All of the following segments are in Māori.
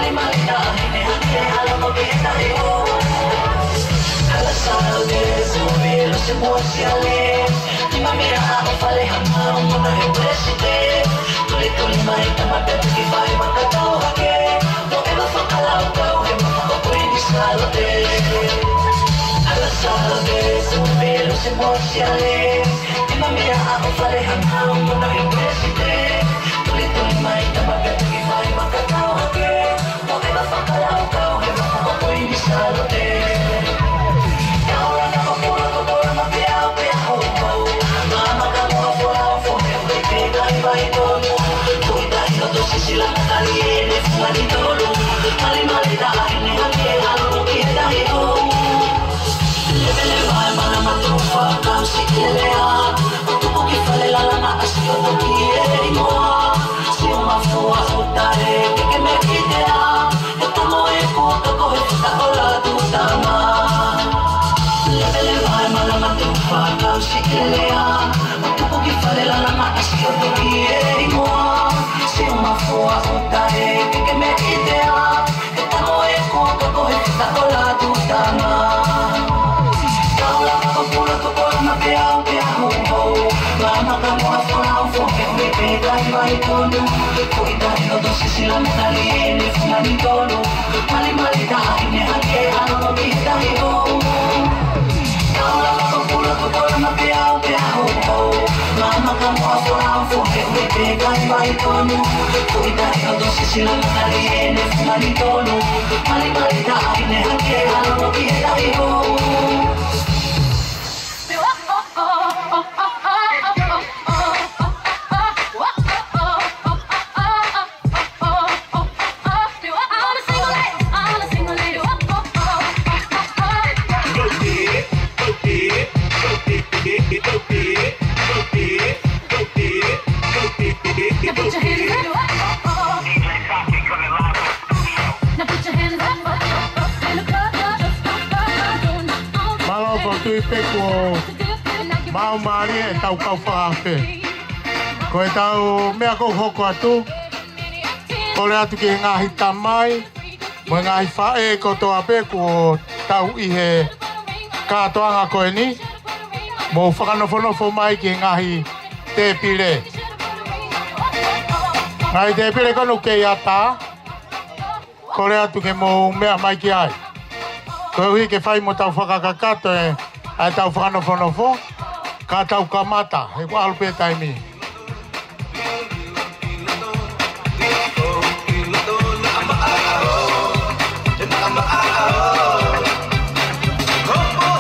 Malimalita, hinihante, alam mo tayo. Alasal de sube los emocionales. Di mamira ako palehan mo mga represite. Tuloy-tuloy mahita mapetiki fay magkatawage. No eba fakalaw-kaw, eba makapoy di salote. Alasal de sube los emocionales. Di mamira ako palehan mo mga represite. Tuloy-tuloy mahita mapetiki fay magkatawage. No eba fakalaw-kaw, eba makapoy di salote. Sila nakaliene fumanitolo Mali-malita ini hati halo kita hiyo Lebe-leba mana matufa kau sikilea Untuk kifalela lana asio tokieri moa Sio mafua utare keke mekidea Etamo eku kakohe futakola tutama Lebe-leba mana matufa kau sikilea Untuk kifalela lana asio tokieri moa Sio mafua utare keke me idea Etamo eku kakohe futakola tutama Kaula kakapula kakola mapeau peau ho Mama kamoa fonau foke hui pegai vai tonu Kuitai no dosi sila metaliene funani tonu Mali-mali dahine hake halo kitai ho Kaula kakapula kakola mapeau peau ho Mama kamoa fonau foke hui pegai vai tonu Kuitai no dosi sila metaliene funani tonu Mali-mali dahine hake halo kitai ho Mau mari e tau kau whaafe. Ko e tau mea kou hoko atu. Kore atu ki ngahi tamai. Mo ngahi whae ko toa pe ko tau ihe kātoanga koe ni. Mo whakanofo mai ki ngahi te pire. Ngahi te pire konu kei ata. Kore atu ke mo mea mai ki ai. Ko hui ke whai mo tau whakakakato e ai tau whakanofo. Ka tau kamata, he ko alpe taimi.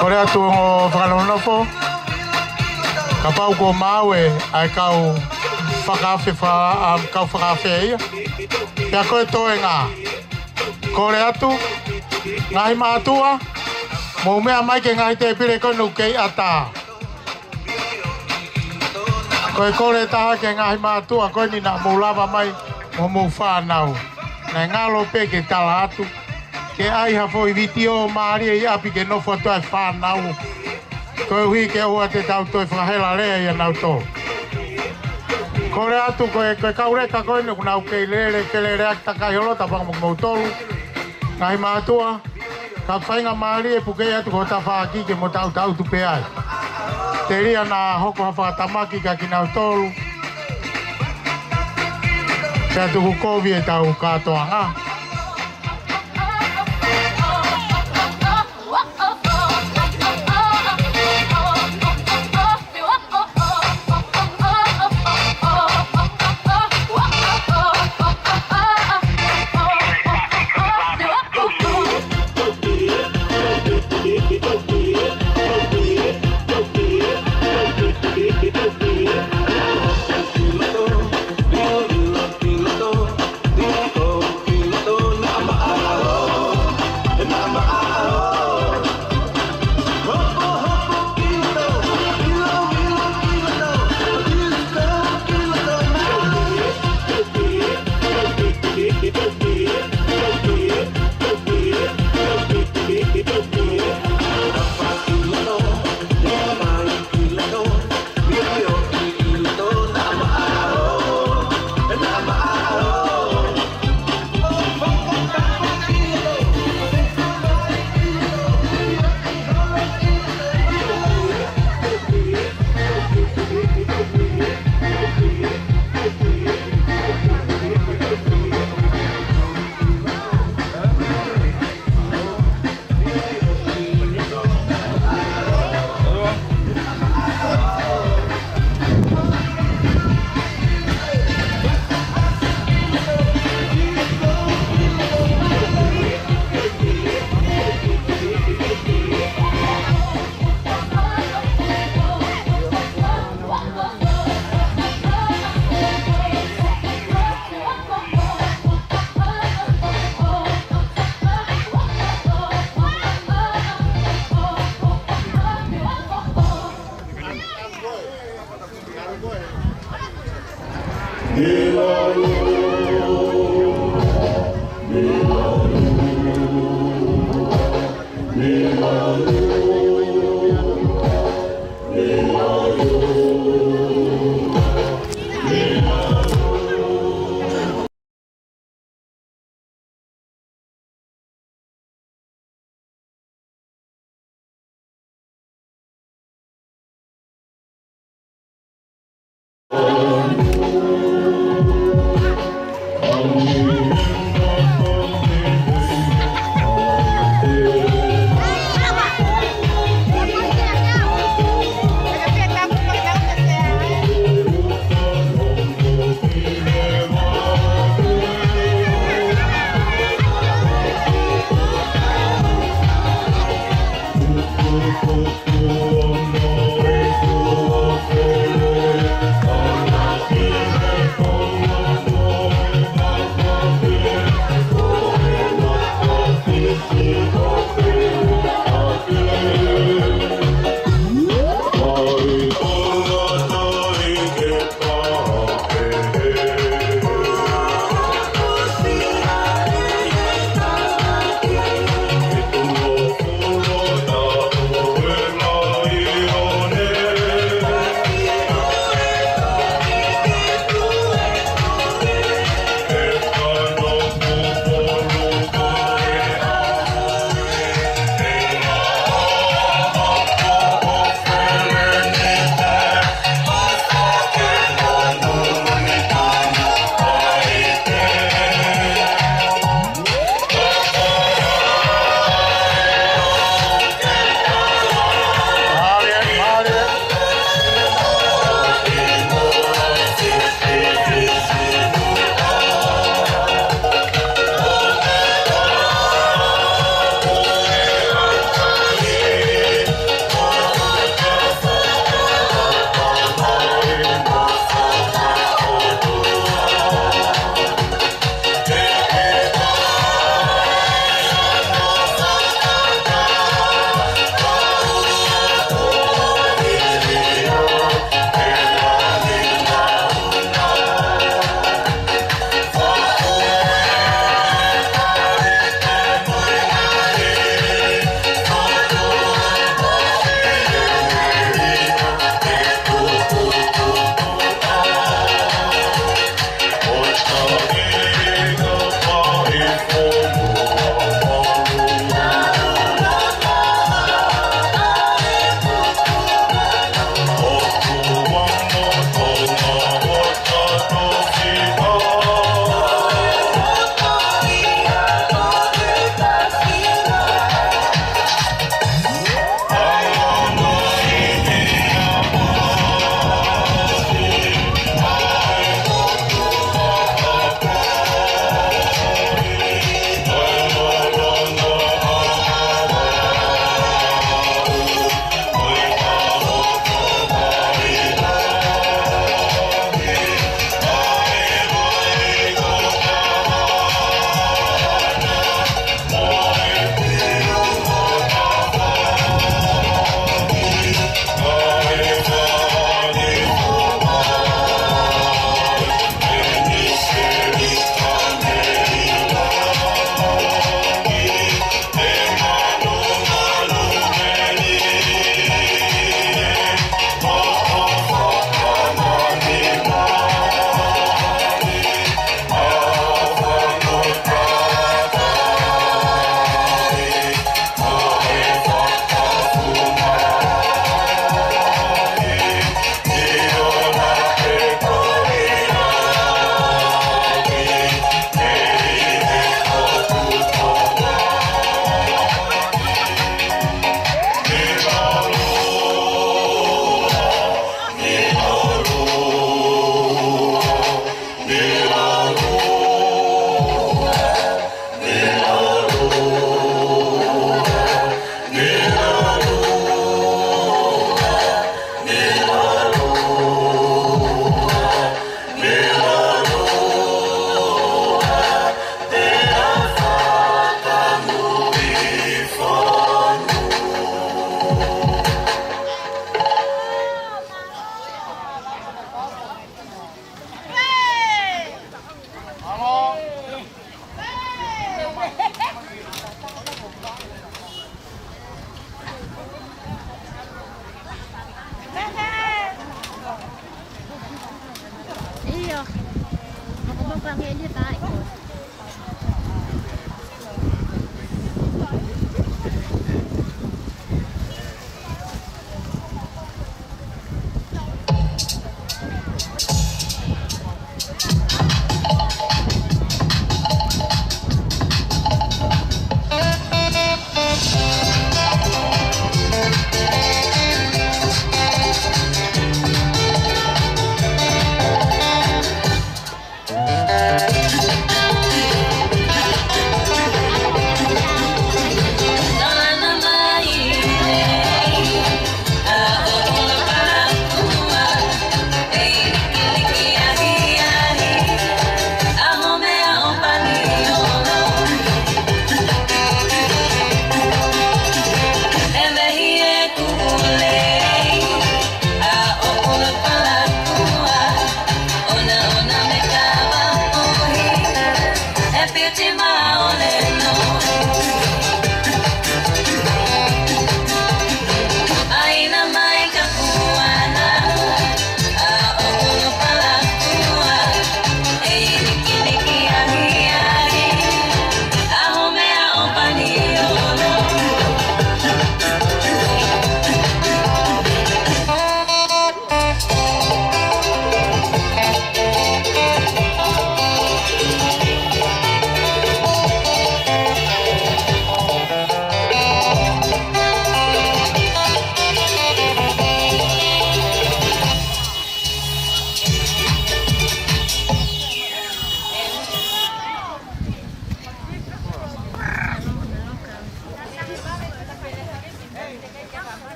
Kore atu o whakanonofo. Ka pau ko maue ai kau whakawhawhe ia. Pea koe toe ngā. Kore atu, ngahi mātua. Mo mea mai ke ngahi te pire konu kei ata. Koe kore taha ke ngahi mātua, koe ni nā mūlawa mai mo mō whānau. Nai ngalo pe ke tala atu. Ke ai hafo i viti o maari i api ke nofo atu ai whānau. Koe hui ke ua te tau toi whakahela rea i anau tō. Kore atu koe kaureka koe nuku nau kei lere, ke lere aki takai holota paka mo mō tolu. Ngahi mātua, ka whainga maari e pukei atu ko ta whaaki ke mo tau tu pe ai. Te ria nā hoko hawhakatamaki ka ki nau tolu. Pea tuku kovi e tau katoa ngā.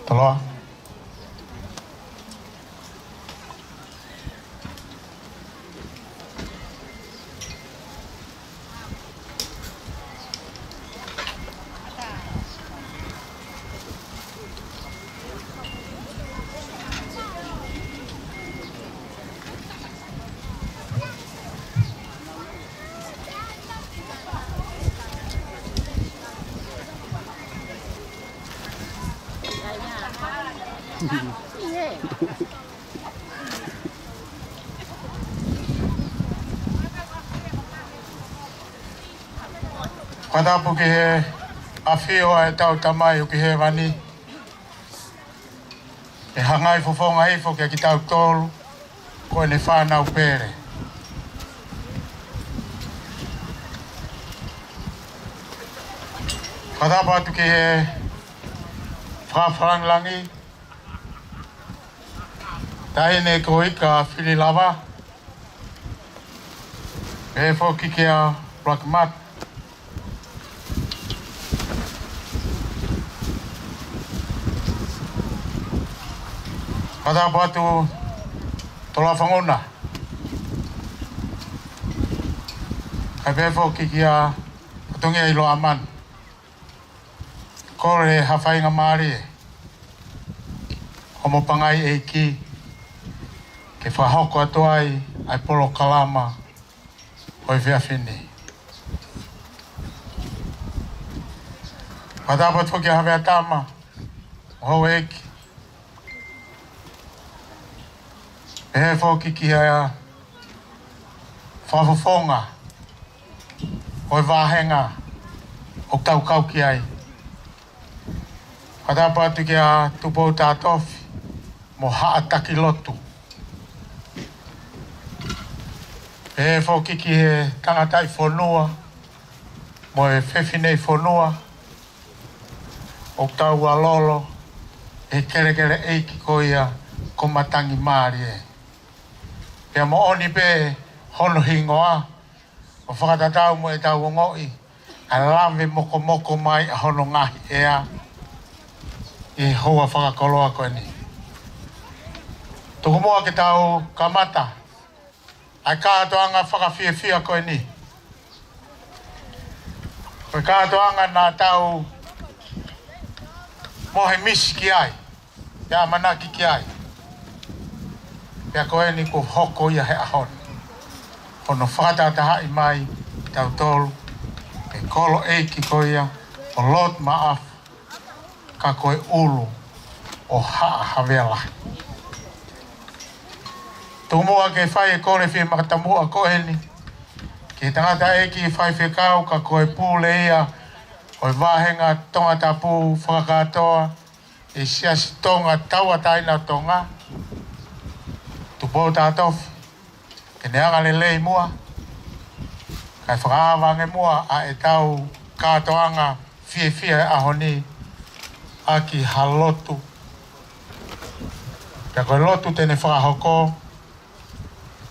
Taloa. Whatapu ki he awhioa e tau tamai o ki he wani. E hangai fofonga hifo ki tau tolu ko ne whanau pere. Whatapu atu ki he whawharanglangi. Taine ko ika whiri lava. E whoki ki a Blackmat. Whatapu atu tola whangona. Kai pēwho ki a patungi a ilo aman. Kore he hawhainga maari e. Homo pangai e ki. Ke whahoko atu ai polo kalama. Hoi whia whini. Whatapu atu ki a hawea tama. Hou eki. E he whoki ki a whawhawhonga, hoi wāhenga, o kaukau ki ai. Whatapu atu ki a tupou tātofi, mo haataki lotu. E he whoki ki he tangatai whonua, mo e whewhinei whonua, o tau a lolo, e kere eiki ko ia ko matangi maari e. Pea mo oni pe hono hingoa, o whakatatau mo e tau o ngoi, a lawe moko mai a hono ngahi ea, i hoa whakakoloa koe ni. Tuku moa ke tau kamata, ai kātoanga whakawhiawhia koe ni. Koe kātoanga nā tau mohe misi ki ai, pea manaki ki ai. Pea koe ni ko hoko ia he ahon. Hono whakatataha i mai tau tolu. E kolo eiki koe ia. O lot maaf. Ka koe ulu. o havela. Tumua ke whai e kore whia makatamua ko eni. Ki tangata e ki whai whikau ka koe pūle ia o i wāhenga tonga tapu whakatoa e siasi tonga taua taina tonga. Tupo tātofi. Ke neanga le lei mua. Kai whakaawange mua a e tau katoanga fie ahoni a ki halotu. Pea koe lotu tene whakahoko.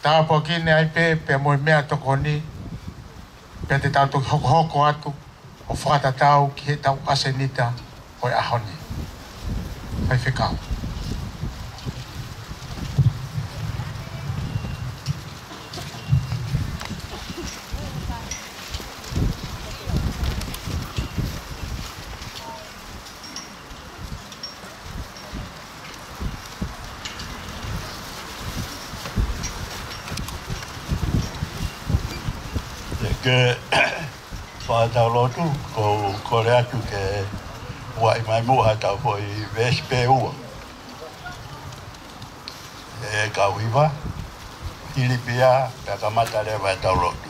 Tāpua kine ai pe moe mea tokoni. Pea te tau toki hoko atu. O whakatatau ki he tau asenita o e ahoni. Whai whikau. Ke whātau lotu ko kore atu ke wai mai muha tau po i vespe ua. E kauhiwa, Hilipia, pe kamata le wātau lotu.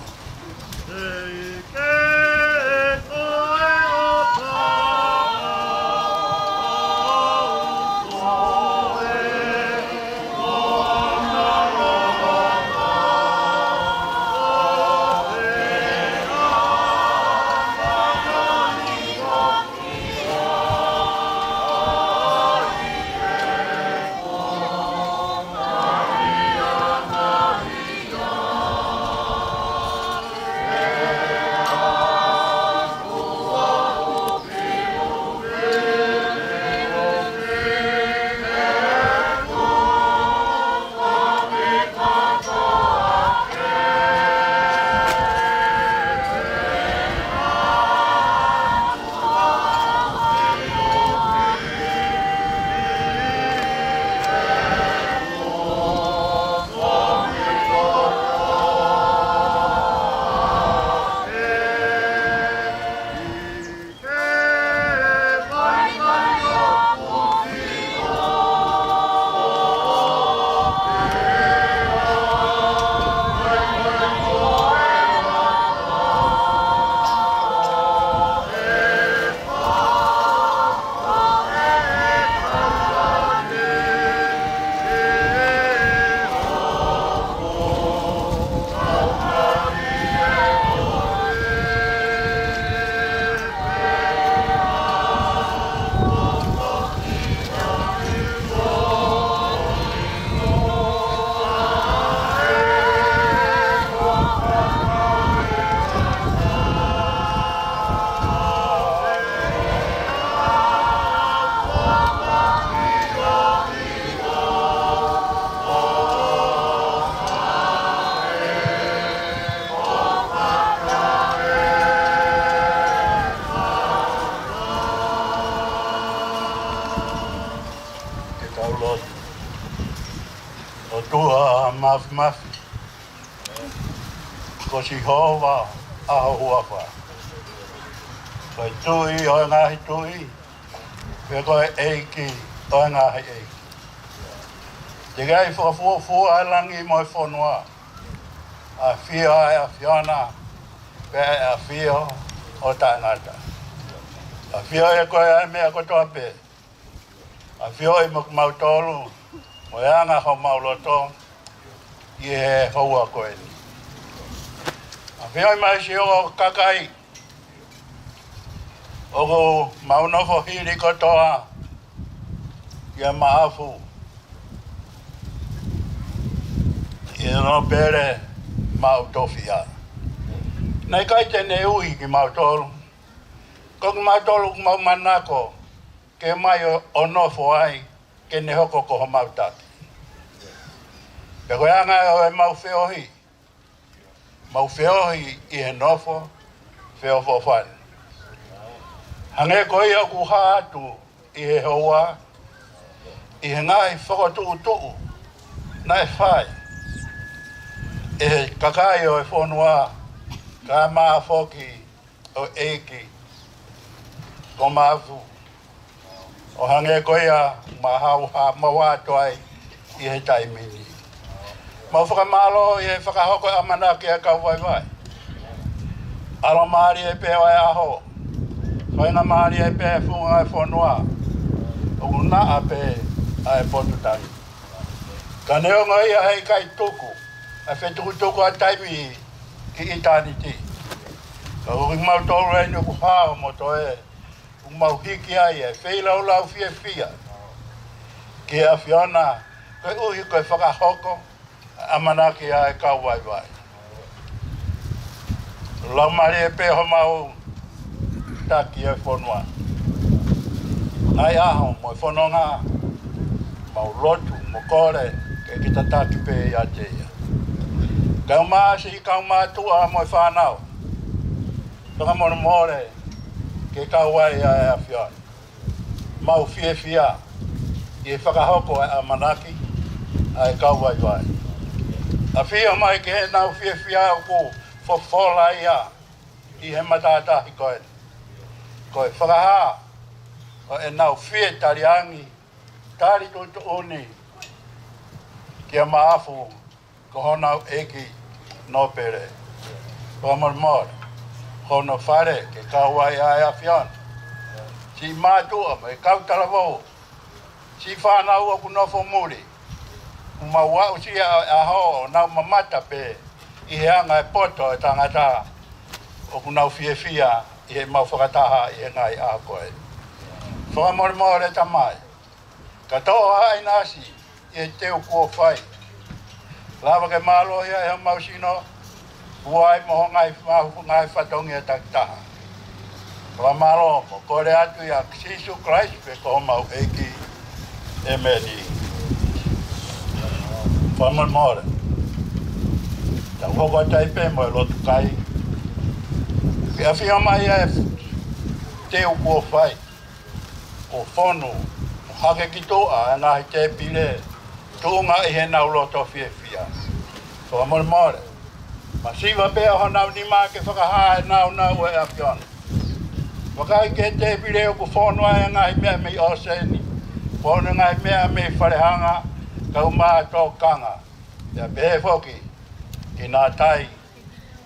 Mafi ko si hova a hua fa ko tui o ngahi tui pe ko eiki o ngahi eiki te gai fu alangi mo fonua a fia a fiona pe a fio o tangata a fio e ko e me ko to pe a fio e mo mautolu o anga ho mauloto ye hoa ko e. A whiai mai si o kakai. O ko maunofo hiri kotoa. Ia maafu. Ia no pere mautofia. Nei kai tene ui ki mautolu. Ko ki mautolu ki maumanako. Ke mai o nofo ai. Ke ne hoko ko ho mautati. Pe koe anga o e maufeohi. Maufeohi i he nofo, feofo whare. Hange koe o ku hātu i he hoa, i he ngai whakotuu, nai whai. E he kakai o e whonua, ka maa whoki o eiki, ko maafu. O hange koia mahau ha mawa toai I he taimini. Mau whakamalo I he whakahoko amanaki a kauwaiwai. Alo maari e pe wai aho. Koinga maari e pe funga e whanua. O na a pe a e potutangi. Ka neonga ia hei kai tuku. A whetuku tuku a taimi ki itaniti. Ka uri mau tolu e nuku hao mo to e. Mau hiki ai e wheilau lau fia fia. Ki a whiona, koe uhi koe whakahoko, amanaki a e kauwaiwai. Lau mari e peho mau taki e whanua. Ai aho mo e whanonga, mau lotu, mo kore, ke kita taki pe I a teia. Kau maasi kau mātua mo e whanau. Toka mono more, ke kauwai a e a whiona. Mau fia fia, I e whakahoko a manaki, a e kauwaiwai. A whia mai ke he nau fia fia ko whawhola ia, I he matatahi koe. Koe whakaha, ko e nau fia tariangi, tari tutu uni, kia maafu, ko honau eki no pere. Ko amor, hono whare ke kauwai a e a whiona. Si mātua mai kautalavou, si whanau aku nofo muri. Umawau si aho nau mamata pe, I he anga e poto e tangata, oku nau fia fia, I he mau whakataha I he ngai a koe. Whakamore tamai, ka toa hai nasi, I he teo kua whai. Lava ke malo ia e mau sino, uai moho ngai whatongi e takitaha. Whamalo, mo kore atu ia Sisu Christ pe ko mau eki e meni. Whamamore. Ta hoko taipe mo e lotu kai. Ke a whia mai e teo kua whai. O whonu, o hake ki toa, e ngahi te pile, tūnga I he nau loto fia fia. Whamamore. Ma siwa pea ho nau ni mā ke whakaha e nau e a whiona. Wakai ke te pire o ku whonua e ngai mea mei o seni. Whonu ngai mea mei wharehanga, kau maa tō kanga. Ia pehe whoki, ki nā tai,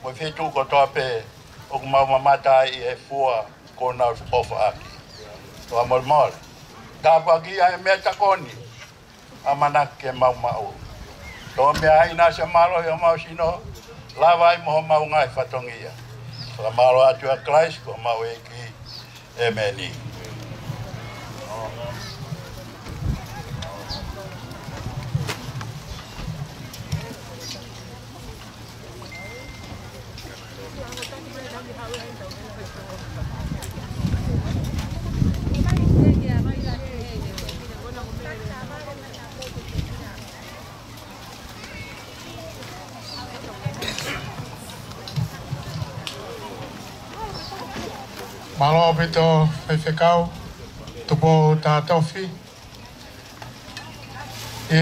mo whetu ko tō pe, o ku mau mamatai I he fua, ko nau ofa aki. Toa mor. Tāpua ki ai mea takoni, a manak ke mau mau. Tō mea hai nasa malo hi o mau sino, lawai moho mau ngai whatongia. Toa malo atu a Christ, ko mau eki. Emeni. Malo pito whewhekau, tupo tā tofi. E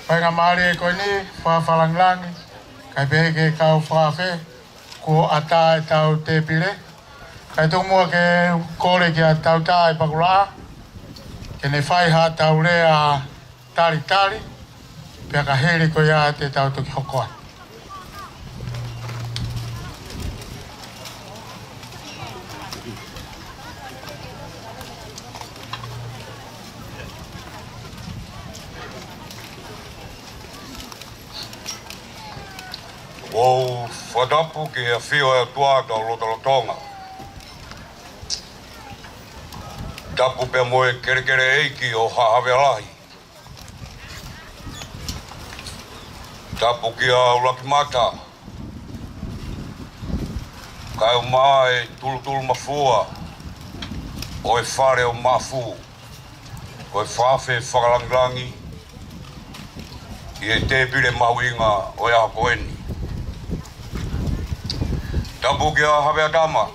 whainga maari e koe ni, whawhalanglangi, kai pehe ke kau whawhe, ko ata e tau te pire. Kai tūmua ke kore ki a tau tā e pakura, ke ne whaiha tau rea tari, pia ka here koe a te tau toki hokoa. O whadapu ki a whio e tuata o Lotolotonga. Tapu pe moe kere eiki o Hahawelahi. Tapu ki a Ulakimata. Kai o maa e tulu mafua o e whare o mafu. O e whawhe whakalanglangi I e te pire mahuinga o e hakoeni. Tapu ki a Hawea Dama.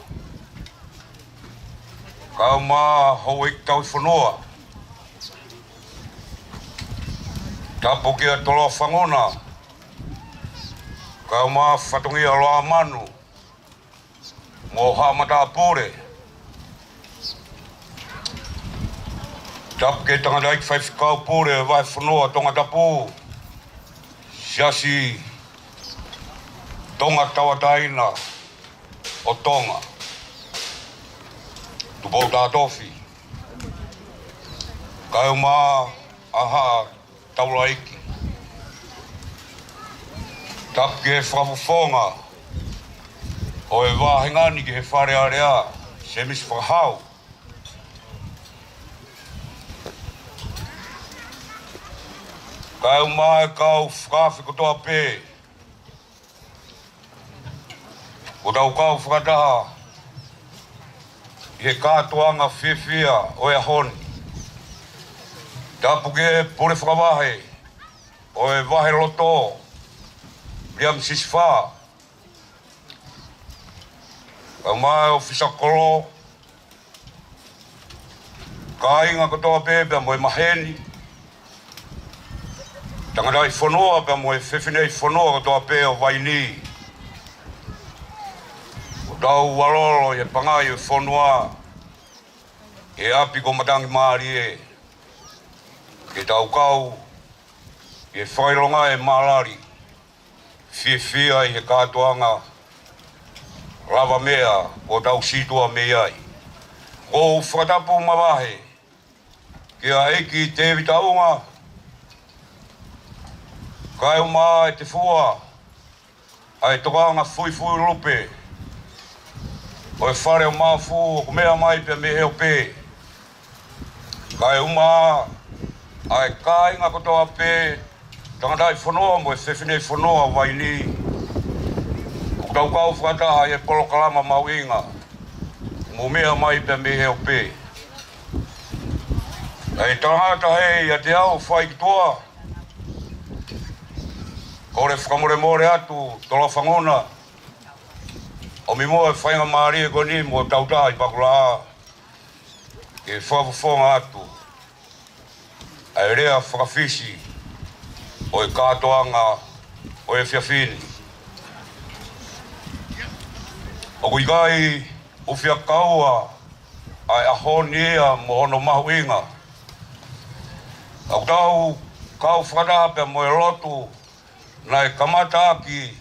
Kau maa hou ik tau whanoa. Tapu ki a Toloa Whangona. Kau maa whatongia loa manu. Mo Hamata Pore. Tap ke tanga dai fai kau pure vai fono tonga tapu. Siasi tonga tawataina o tonga. Tu bauta tofi. Kai ma aha taulaiki. Tap ke frafonga. O e wahengani ki he whare area, se mis whakahau. Kai umai kau whakafi kotoa pē. O tau kau whakataha. I he kātuanga whiwhia o e honi. Tapu ke pore whakawahe. O e wahe loto. Riam siswha. Ka mai o Fisakolo. Ka inga kotoa pēpea mo e maheni. Tangadai whanua pēa mo e whewhinei whanua kotoa pēa o Waini. O tau walolo e pangai o whanua. E api ko matangi maari e. Ke tau kau. E whaironga e malari. Whiwhia i he kātuanga. Lava mea o tau situa mea ai. O whakatapu mawahe. Kia eki te vitaunga. Kai uma e te fua. Ai tokanga fui lupe. O e whare o mafu o kumea mai pia me heo pē. Kai uma ai kāinga kotoa pē. Tangadai whanoa mo e whewhinei whanoa Waini. Tau kau whakataha e polo kalama mauinga. Mo mea mai pia me heo pē. Ei tangata hei a te au whai ki toa. Kore whakamore atu, tola whangona. O mi moa e whainga maari e koni mo tautaha i pakula a. Ke whawawhonga atu. Ai rea whakawhisi. O e kātoanga, o e whiawhini. O kui kai uwhia kaua ai ahoni ea mo hono mahu inga. Au tau kau whakataha pia mo e lotu na e kamata aki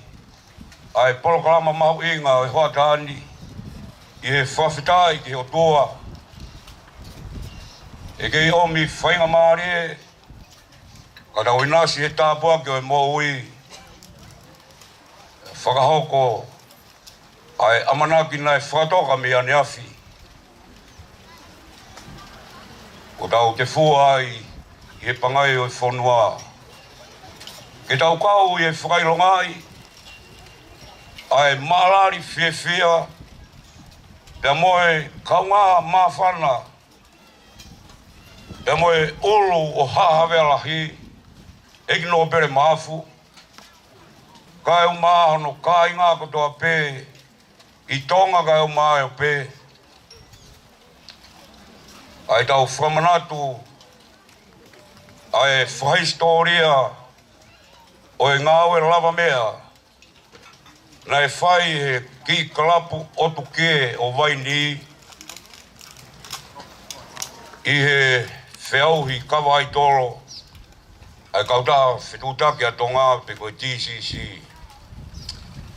ai polokalama mahu inga o e hoa tāni i he whawhitai ki o toa. E kei omi whainga maari e ka tau inasi he tāpua ki o e mo ui. Whakahoko ai amanaki nai whakatoka me ane afi. O tau te fua ai i he pangai o e whanua. Ke tau kau i e whakairongai. Ai malari whiwhia. Pea moe kaunga mawhana. Pea moe ulu o hahawelahi. Eki no pere mafu. Kai o mahono kai ngā kotoa pē. I tonga kai o mai o pē. Ai tau whamanatu. Ai whaistoria. O e ngāwe lava mea. Na e whai he ki kalapu otu ke o Waini. I he whiauhi kawa ai tolo. Ai kautaha whetutake a tonga pe koe TCC.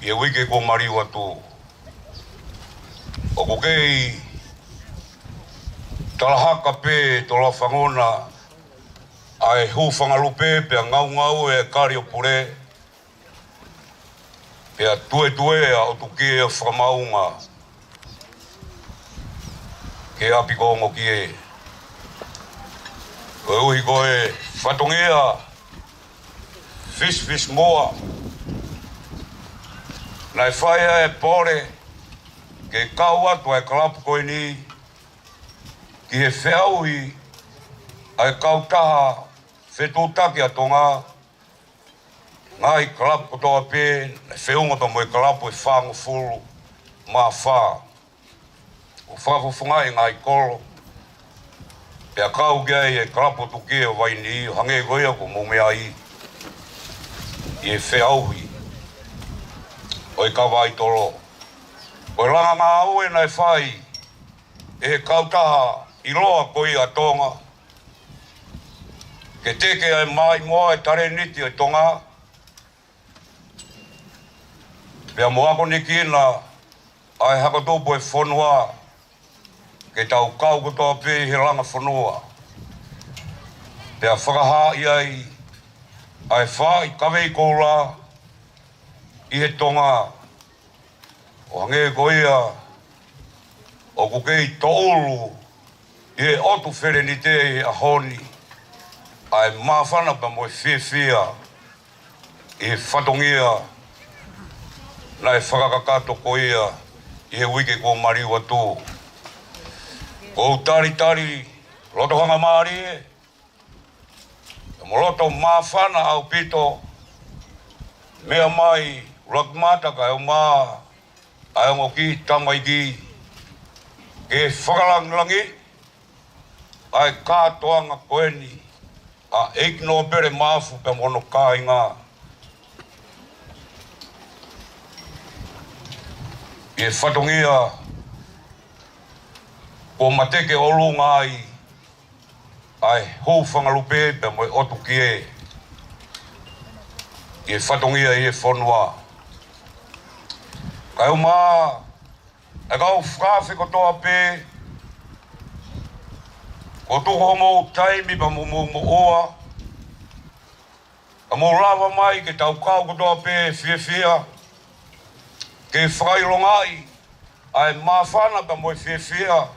I e wike ko mariu atu. O ko kei talahaka pē tola whangona. Ai hu whangalupe pia ngau e kari o pure. Pia tue a o tuke e whamaunga. Ke api kongo ki e. Koe uhi koe whatongea. Fish moa. Nai whaia e pore. Ke kau atu ai kalapu koe ni. Ki he whiauhi. Ai kautaha. Whetutake a tonga. Ngai kalapu kotoa pē. Nai whiunga pa moe kalapu e whango fulu. Mā whā. O whawawhungai ngai kolo. Pea kau gai e kalapu tuke o Waini. Hange goia ko mumea i. I e whiauhi. O e kawai tolo. O e langa ngā aue nai whai. E he kautaha i loa koi a tonga. Ke teke ai mai moa e tare niti o tonga. Pea moa ko nikina ai haka tōpo e whanua ke tau kau kotoa pē he langa whanua. Pea whakaha i ai whai kawei koula i he tonga o hange ko ia o kukei toulu i he otu where ni te i a honi ai mawhana pa mo e whiawhia i he whatongia na e whakakakato ko ia i he wike ko mariwa tō. Ko tari loto hanga maari e mo loto mawhana au pito mea mai rakmata ka e maa ai ngo ki tamai ki ke whakalangi ai kātoanga koeni a eikno pere mafu pe mono kāinga e whatongia ko mateke olunga ai hou whangalupe pe mo otu kie e whatongia e whanua. Kai uma e kau whawhi kotoa pē ko tuko mo taimi pa mo oa ka mo lava mai ke tau kau kotoa pē whiawhia ke whakailongai ai mawhana pa mo whiawhia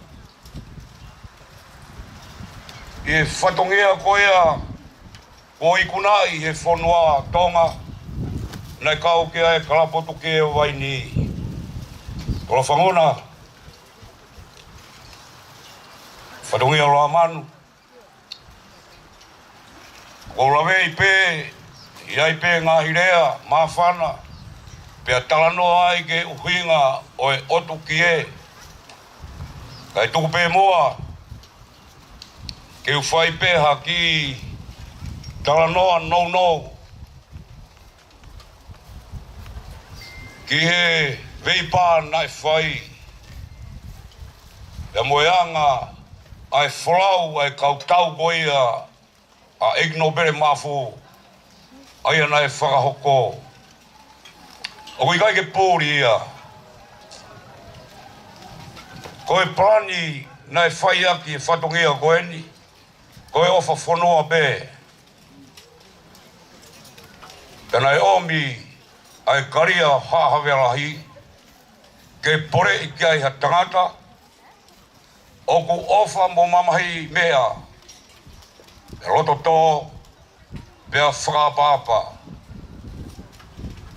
e whatongia koea ko ikunai he whanua tonga nei kau ke ai kalapotu ke vai ni. Kola whangona, whatongia roa manu. Ko lawe i pē, iai pē ngā hirea, mawhana, pēa talanoa ai ke uhinga o e otu ki e. Kai tuku pē moa, ke uwhai pēha ki talanoa nou. Ki he veipa nai whai. E moeanga ai whalau ai kautau koia a igno bere mafu. Ai anai whakahoko. O kui kai ke pōri ia. Ko e plani nai whai aki e whatongia koeni. Ko e ofa whanoa pē. Pena e omi ai karia hahawelahi ke pore i kia ha tangata o ku ofa mo mamahi mea e roto tō pea whakapapa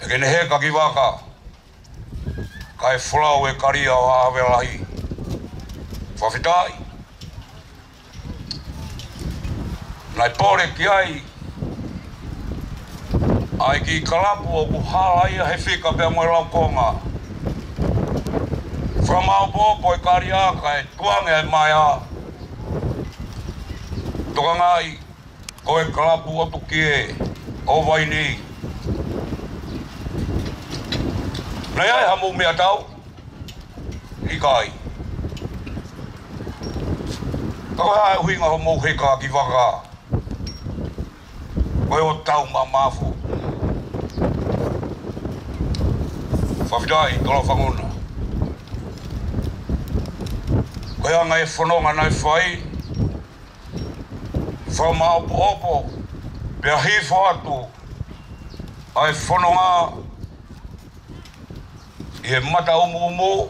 e kene he kakiwaka kai whulau e karia o hahawelahi whawhitai nai pore ki ai ki kalapu o ku hala ia he whika pia moe lau konga. Whamau pōpo e kariaka e tuange e mai a. Toka ngai, ko e kalapu o tuki e, o vai ni. Nei ai hamu mea tau, i kai. Kako hae huinga ho mou heka ki waka. Ko e o tau ma mafu. Whawhitai, tola whangona. Koe anga e whanonga nai whai. Whamau opo. Pea hifo atu. Ai whanonga. I he mata umu.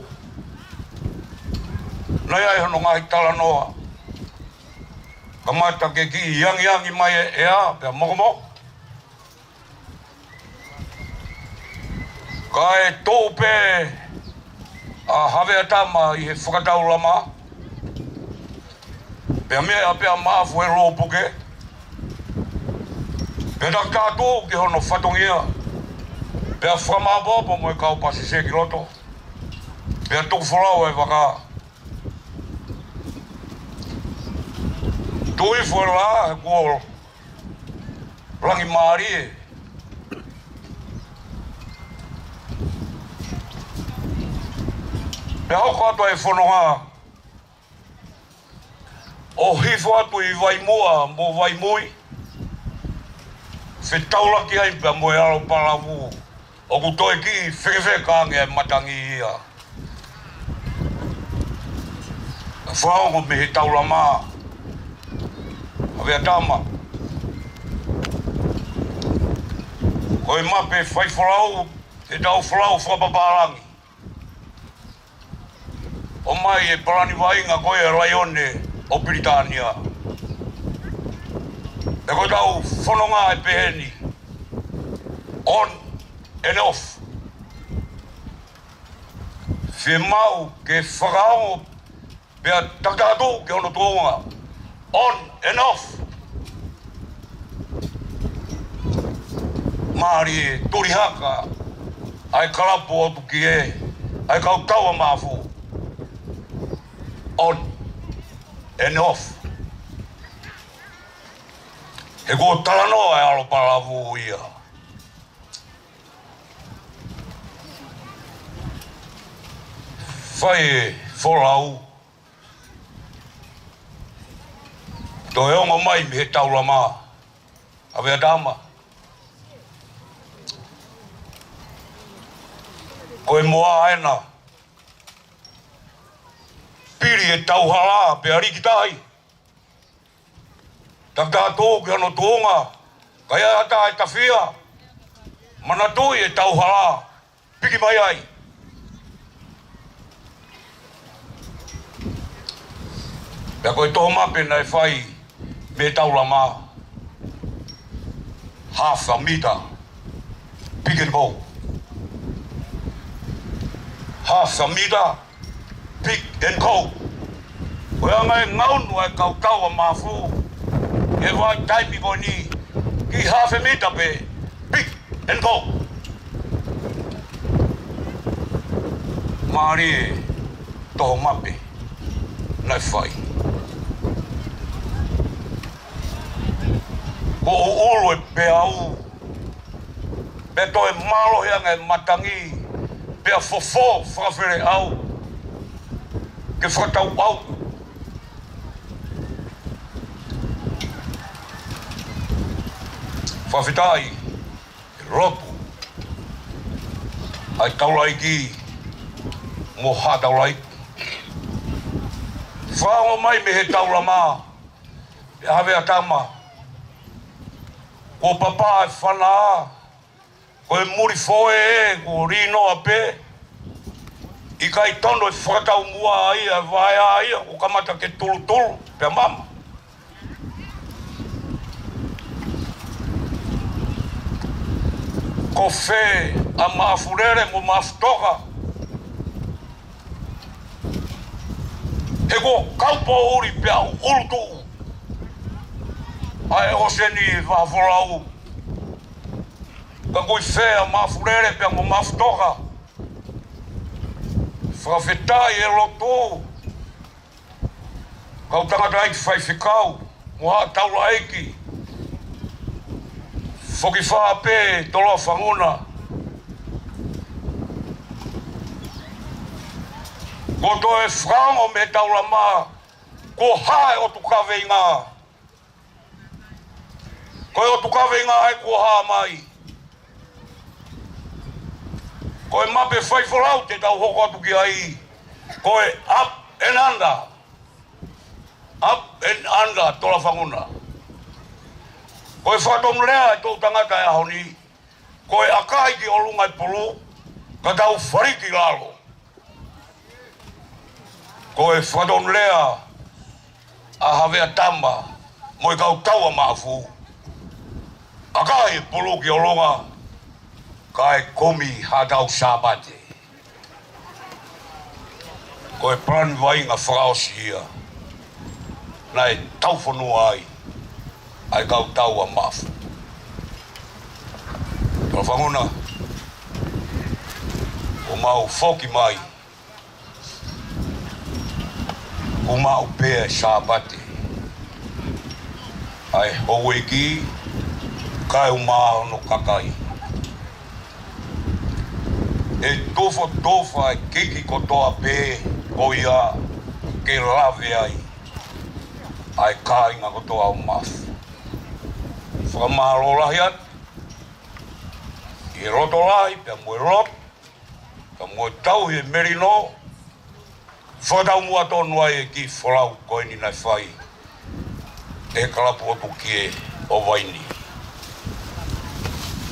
Nai ai hono ngahi tala noa. Ka mata ke ki yangi mai e a. Pea mokomoko. Ka e tōpe a hawea tama i he whakatau lama. Pea mea pea maafu e rōpuke. Pea tak tātou ki hono whatongia. Pea whamabopo mo e kau pasi se ki loto. Pea tuku whalau e waka. Tui whala e kuo rangi maari e. Pea hoko atu e whanonga. O hifo atu i vai mua mo vai mui. Whetaula ki ai pia moe alo palavu. O ku toi ki whewhe kāngi ai matangi ia. Whaongo me he taula mā. Awea tāma. Koe mape whaiwharau, he tau wharau whapaparangi. O mai e parani wainga koe e Raione o Britania. E koe tau whanonga e peheni. On and off. Whe mau ke whakaongo pia takatato ke ono tōnga. On and off. Māri e tori haka. Ai karapo atu ki e. Ai kau taua māfu. On and off. He ko talanoa e alo palavu ia. Whai e wholau. Tō e onga mai me he taula mā. Awea tāma. Koe moa aena. Piri e tauhala pe ariki tahi. Taktato ke ano tōnga. Kaya ata e tawhia. Mana tōi e tauhala. Piki mai ai. Pea koe tō mape nei whai me taula mā. Half a meter. Pick and go. Half a meter. Pick and go. Koe angai ngaunu ai kau taua māfu. E wai taipi koe ni. Ki half a meter pe. Pick and go. Māri e tō mape nei whai. Ko ulu e pe au. Pe toi malo hianga e matangi. Pe a fofo whakawhere au. Ke whakatau au. Whawhitai. E ropu. Ai taulai ki. Mo ha taulai. Whaongo mai me he taula mā. E hawea tāma. Ko papa e whana, ko e muri foe e, ko rino a pe. I kai tono e whakatau mua ai, e vai ai, o kamata ke tulu, pia mama. Ko whē a maafurere mo maafutoka. He ko kaupo uri pia ulutu. Ai o seni whawhorau. Ka koi whea mawhurere pia mo mawhtoka. Whawhetai e loto. Kau tangata aiki whaiwhikau. Mo haa taula aiki. Whoki whaape toloa whanguna. Ko to e whango me taula mā. Ko hae o tukawe i ngā. Koe o tukawe ngā hai kua haa mai. Koe mape whaiwharau te tau hoko atu ki ai. Koe up and under. Up and under tola whanguna. Koe whatom lea e tō tangata e ahoni. Koe akai ki o lungai pulu. Ka tau whariki lalo. Koe whatom lea a hawea tamba. Moi kau taua maafu. Akai pulu ki o longa. Kai komi hatau sabate. Koe prani wainga whakaosi ia. Nai tau whanua ai. Ai kau tau a mafu. Tō whanguna. O mau whoki mai. O mau pēa sabate. Ai howe ki. Kai o maa no kakai. E tofa e kiki kotoa pē. Ko ia. Ke lave ai. Ai kāinga kotoa o mafu. Whakamahalola hiat. I roto lai, pia mwe rot, pia mwe tau he merino, whakatau mua tonu ai e ki wholau koe ni nai whai, e kalapu o tukie o waini.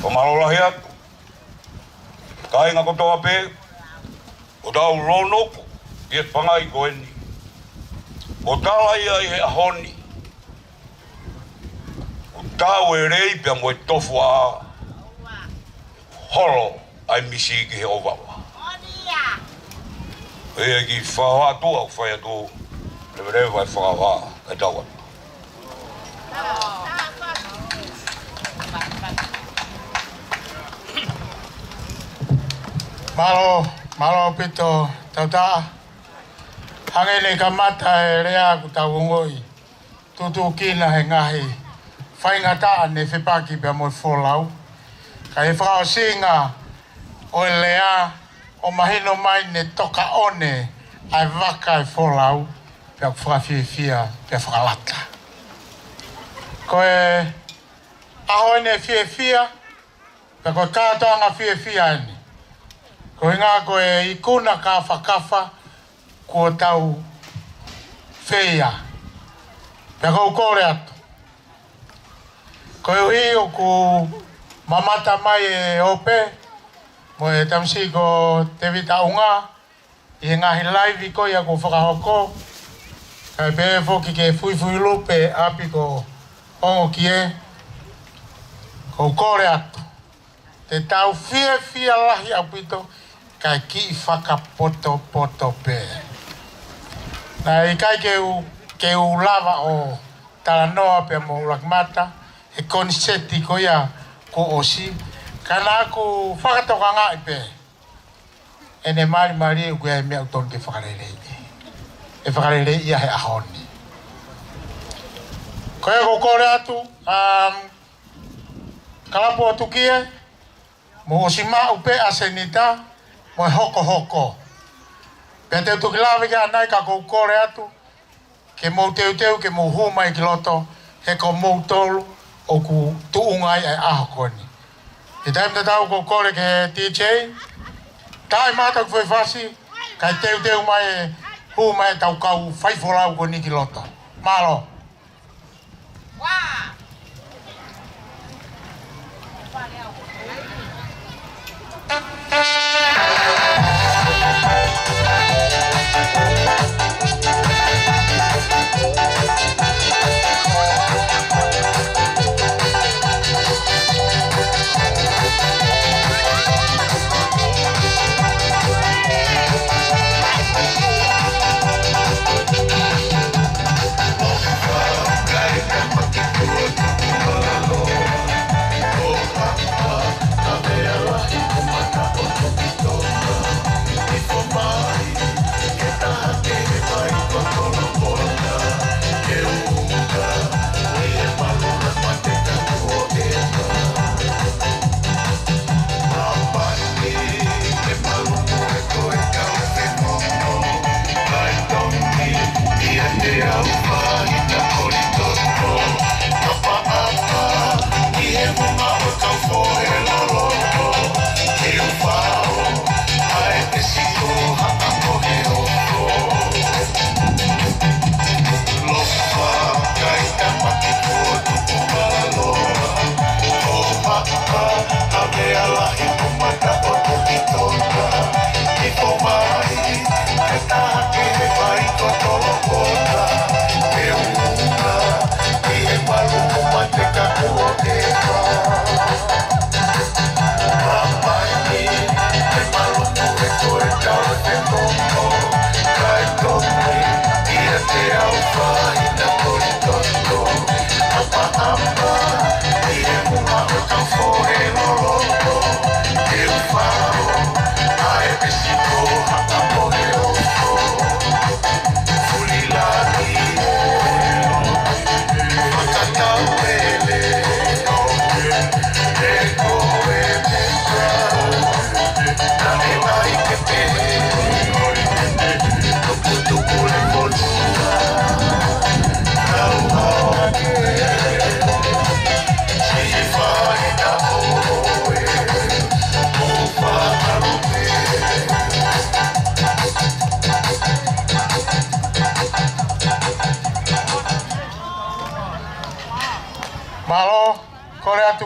Ko malolahi atu, ka inga kotoa pē, o tau ronoko, i e whangai koe ni. O tala ia i he ahoni, o tau e rei pia mwe tofu a holo ai misi ki he owawa. E ki whaha atua o whai atu, rewe vai whaha e tau atu. Malo pito tautaa. Hangene ka mata e rea ku tau ngoi. Tutu kina he ngahi. Whaingata ne whipaki pia moi wholau. Ka e whakao singa o e lea o mahino mai ne toka one ai waka e wholau pia whakawhiwhia pia whakalata. Ko e aho ne whiwhia pia koe kātoanga whiwhia ene. Ko inga ko e ikuna kafa ko tau whea. Pia kou kore atu. Ko e o ku mamata mai e ope. Mo e tamsi ko te vita unga. I ngahi laivi ko ia ko whakahoko. Kai pe foki ke fui lupe api ko ongo kie. Ko kore atu. Te tau whiwhia lahi apito. Kai ki whakapoto pe. Na i kai ke u lava o talanoa pe mo lakmata. E konseti ko ia ko osi. Kana aku whakatoka ngai pe. E ne mari e kuia e mea uton ke whakarelei. E whakarelei ia he ahoni. Ko e ko kore atu. Kalapu o tukie. Mo osima upe asenita. Mo hoko. Pea teu tukilawe kia nai ka kou kore atu. Ke mou teu ke mou humai ki loto. He ko mou tolu o ku tuungai ai aho koni. E taim te tau kou kore ke DJ. Tai mata ku whewhasi. Kai teu mai humai tau kau whaifolau koni ki loto. Malo. Wow.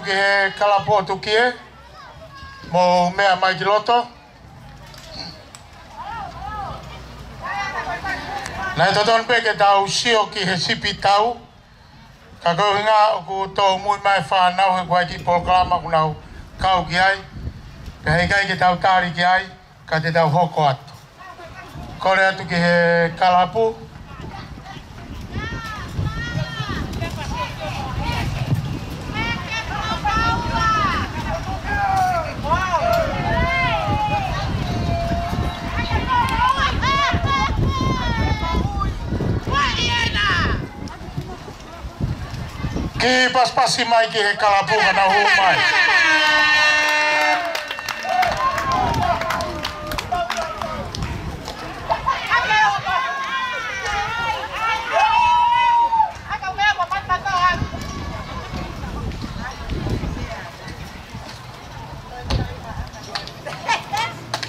ki he kalapo tu ki e. Mo mea mai ki loto. Nai toton pe ke tau sio ki he sipi tau. Ka ko hinga ku to mui mai whanau he kwai ki polklama ku nau kau ki ai. Pe hei kai ki tau tari ki ai, ka te tau hoko atu. Kore atu ki he kalapu. Ki paspasi mai ki he kalapu ka nau hu mai.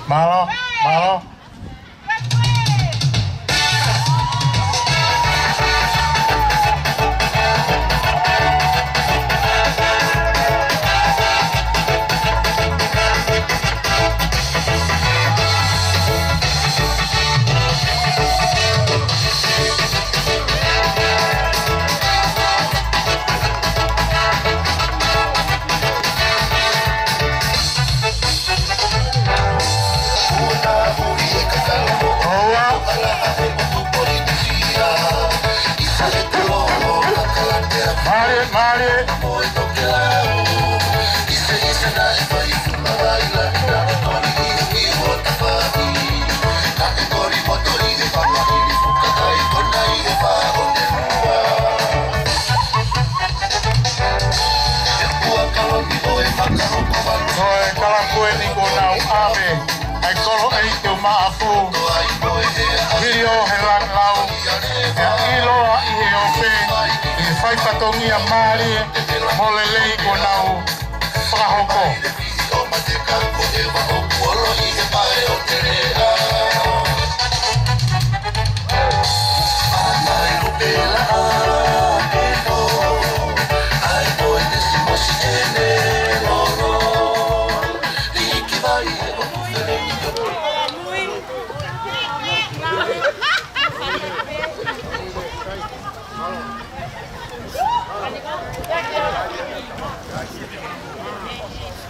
Malo, malo. Mare. Noi kalapu ni ko nau ave. Ai kolo ai te maafu. Video he lang lau. Ya ilo I he ope. I fai patongi a mari. Molelei ko nau whakahoko.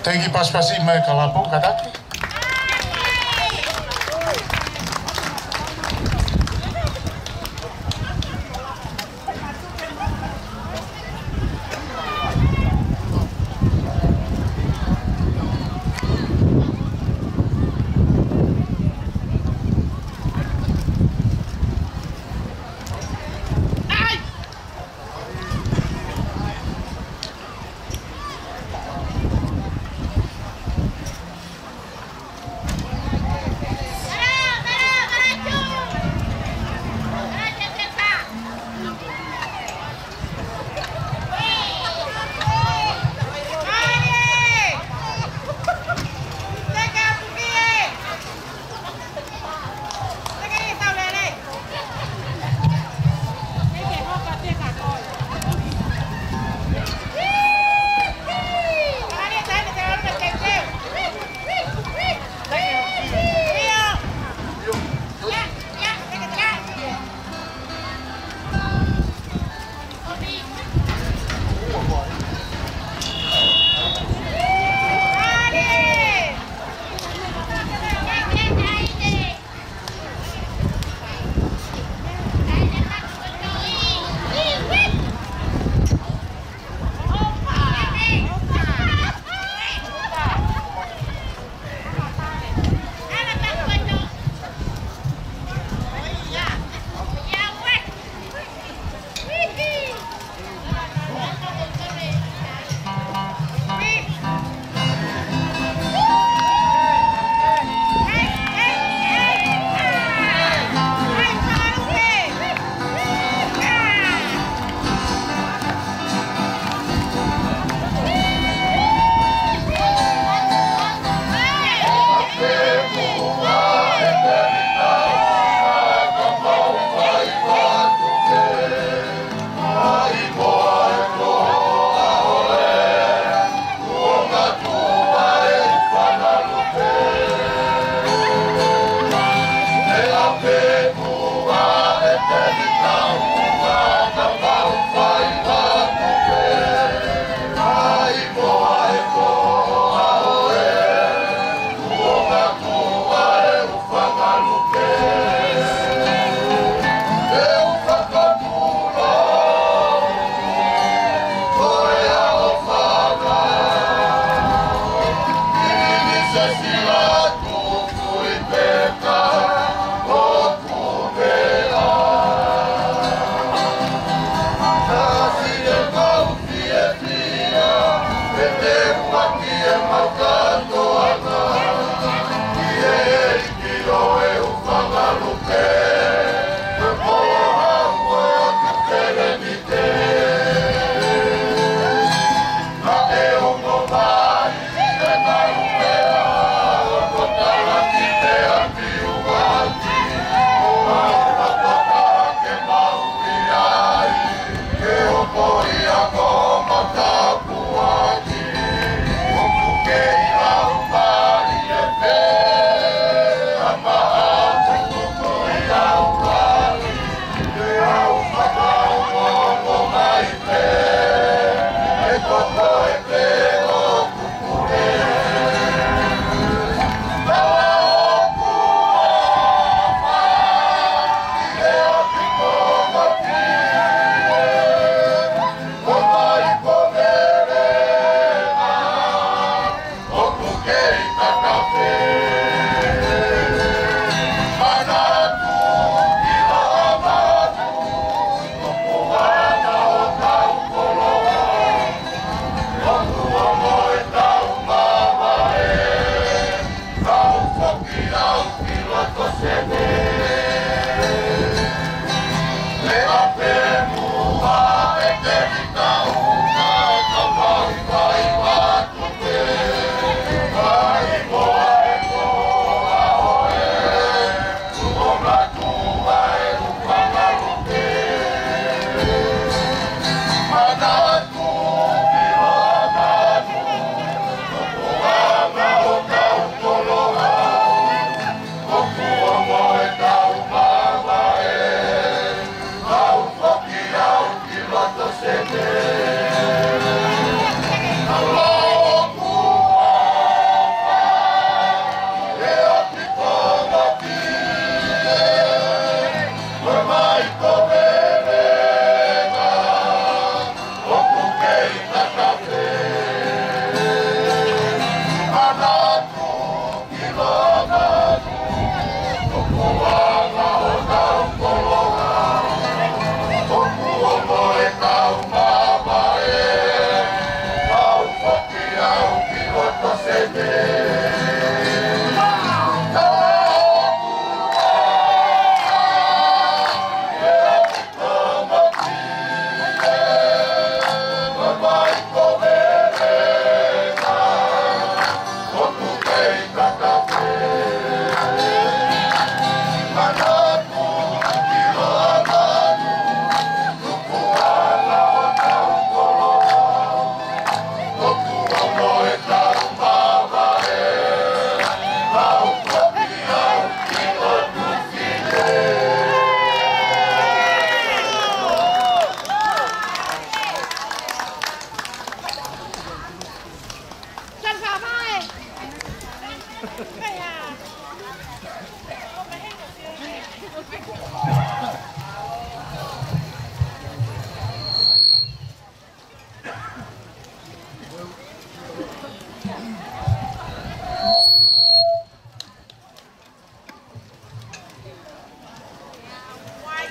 Tengi pas-pasi mai kalapu kataki.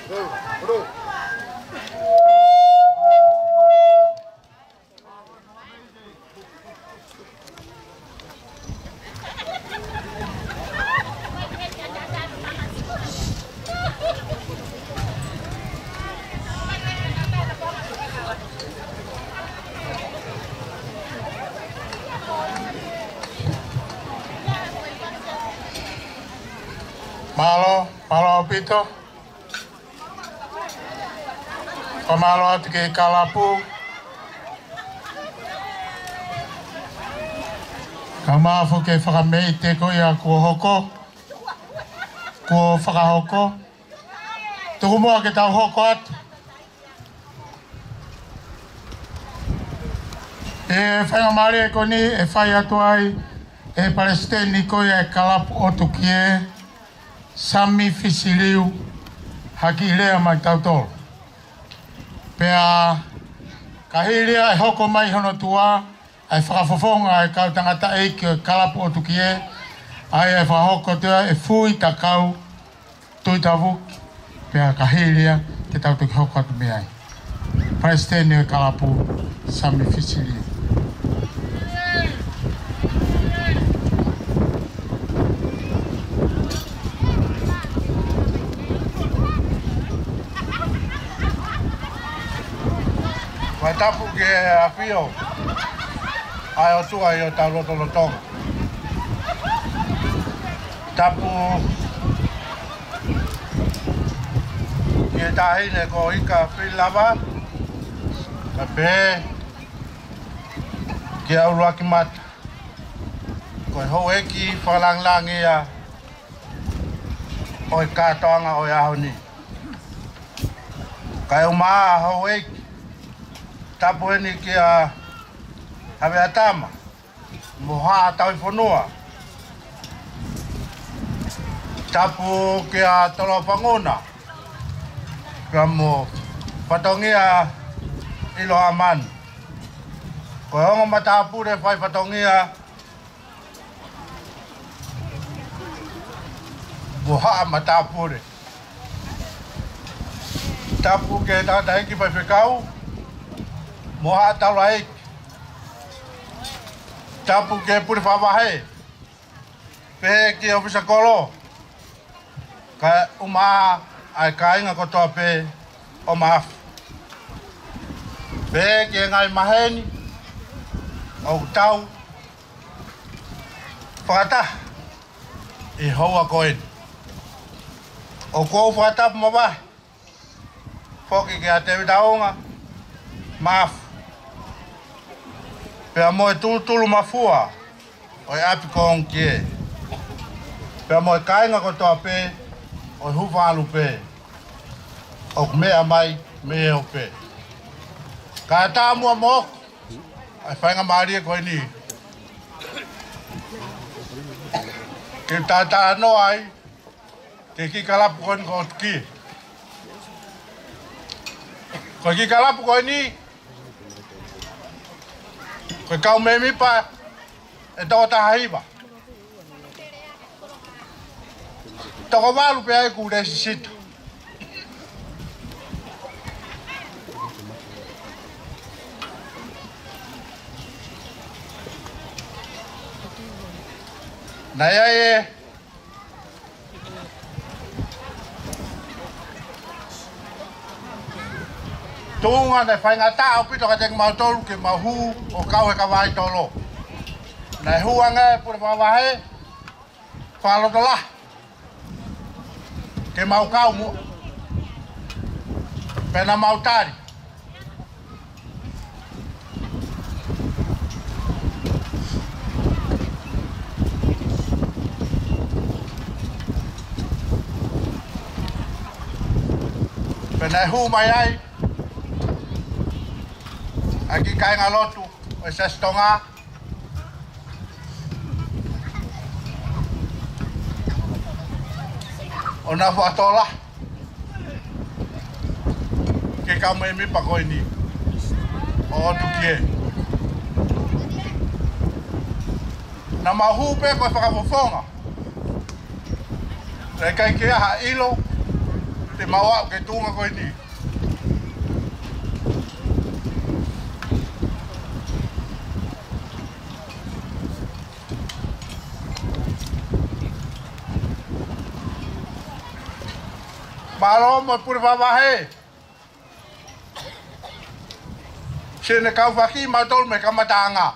Malo pito. Pamalo atu ke kalapu. Kamafu ke whakamei te ko ia kua hoko. Kua whakahoko. Tuku mua ke tau hoko atu. E whaingamari e koni e whai atu ai e Palestini ko ia e kalapu otu kie. Sami fisiliu haki lea mai tautolo. Pea kahiria e hoko mai hono tua ai whakafofonga e kau tangata eiki o kalapu o tukie ai e whahoko tua e fui takau tui tavuki pea kahiria te tautuki hoko atu me ai. Palestini e kalapu Sami fisiliu. Mai tapu ke apio. Ai o tua i o tau lotolotonga. Tapu ke tahine ko ika whilawa. Ka pē ke aurua ki mata. Ko e hou eki whalanglangi a o i kātoanga o i ahoni. Ka e umaa hou eki tapu eni ki a hawe atama, moha tau i whanua. Tapu ki a tolo whangona, ka mo whatongia ilo aman. Ko e ongo matapure whai whatongia moha matapure. Tapu ke tata heki pai whekau, moha taula eiki. Tapu ke puri whawahe. Pehe ki ofisa kolo. Ka umaa ai kainga kotoa pe o maafu. Pehe ki ngai maheni. O tau. Whakata. I hoa koeni. O kou whakatapu mawahe. Whoki ki a tewi taonga. Maafu. Pea mo e tulu mafua o e api kong kie. Pea mo e kainga kotoa pe o e huwhalu pe. O mea mai me o pe. Ka tā mua moko. Ai whainga maari e koe ni. Ke tā no ai. Ke ki kalapu koe ni ko ki. Ko ki kalapu koe ni. Koe kau me mipa e toko tahahiwa. Toko walu pe ai kuresi sito. Na ia e tunga ne whainga tā o pito ka teki mautolu ke mahu o kau he ka wai tolo. Nei huanga pure wawahe whalotola. Ke mau kau mu. Pena mautari. Pena hu mai ai. Aki kai ngā lotu o se stonga. O nā whatola. Ke kau me mipa koe ni. O otu kie. Nā mahu pe koe whakafofonga. Rei kai ke aha ilo. te maua ke tunga koe ni. Malo mo pura babahe. Sine kau faki matol me kamatanga.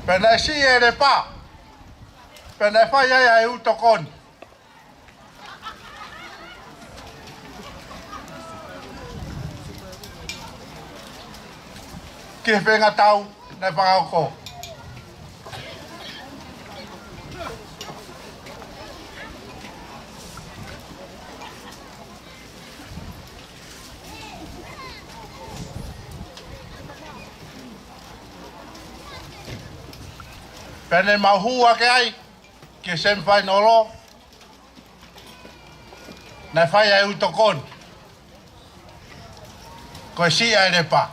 Pena si ere pa. Pena fa ya e utokon. Ke venga tau na pagako. Pene mahua ke ai, ke sem fai nolo, na fai ai utokon. Koe si ai repa.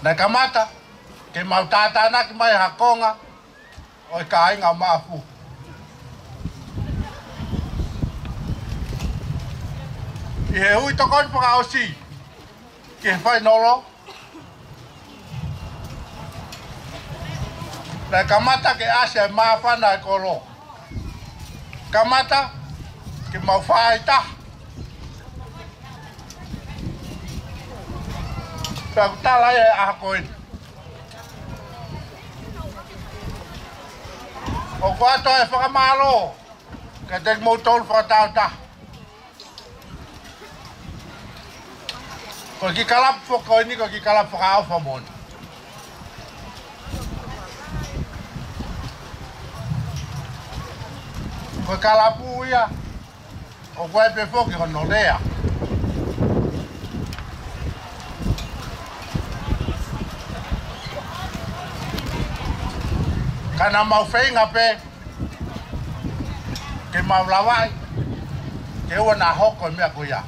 Na kamata, ke mau tātana ki mai hakonga, oi ka inga maafu. I he uitokon paka osi, ke fai nolo, na kamata ke ase mafana e kolo. Kamata ke mau faita. Pag talay e akoin. O kwato e whakamalo. Ka tek mo tol whakatauta. Ko ki kalap whakaini ko ki kalap whakaafa mon. Ko kalapu ia, o koe pe foki hono rea. Kana mau whainga pe, ke mau lawai, ke ua na hoko mea ko ia.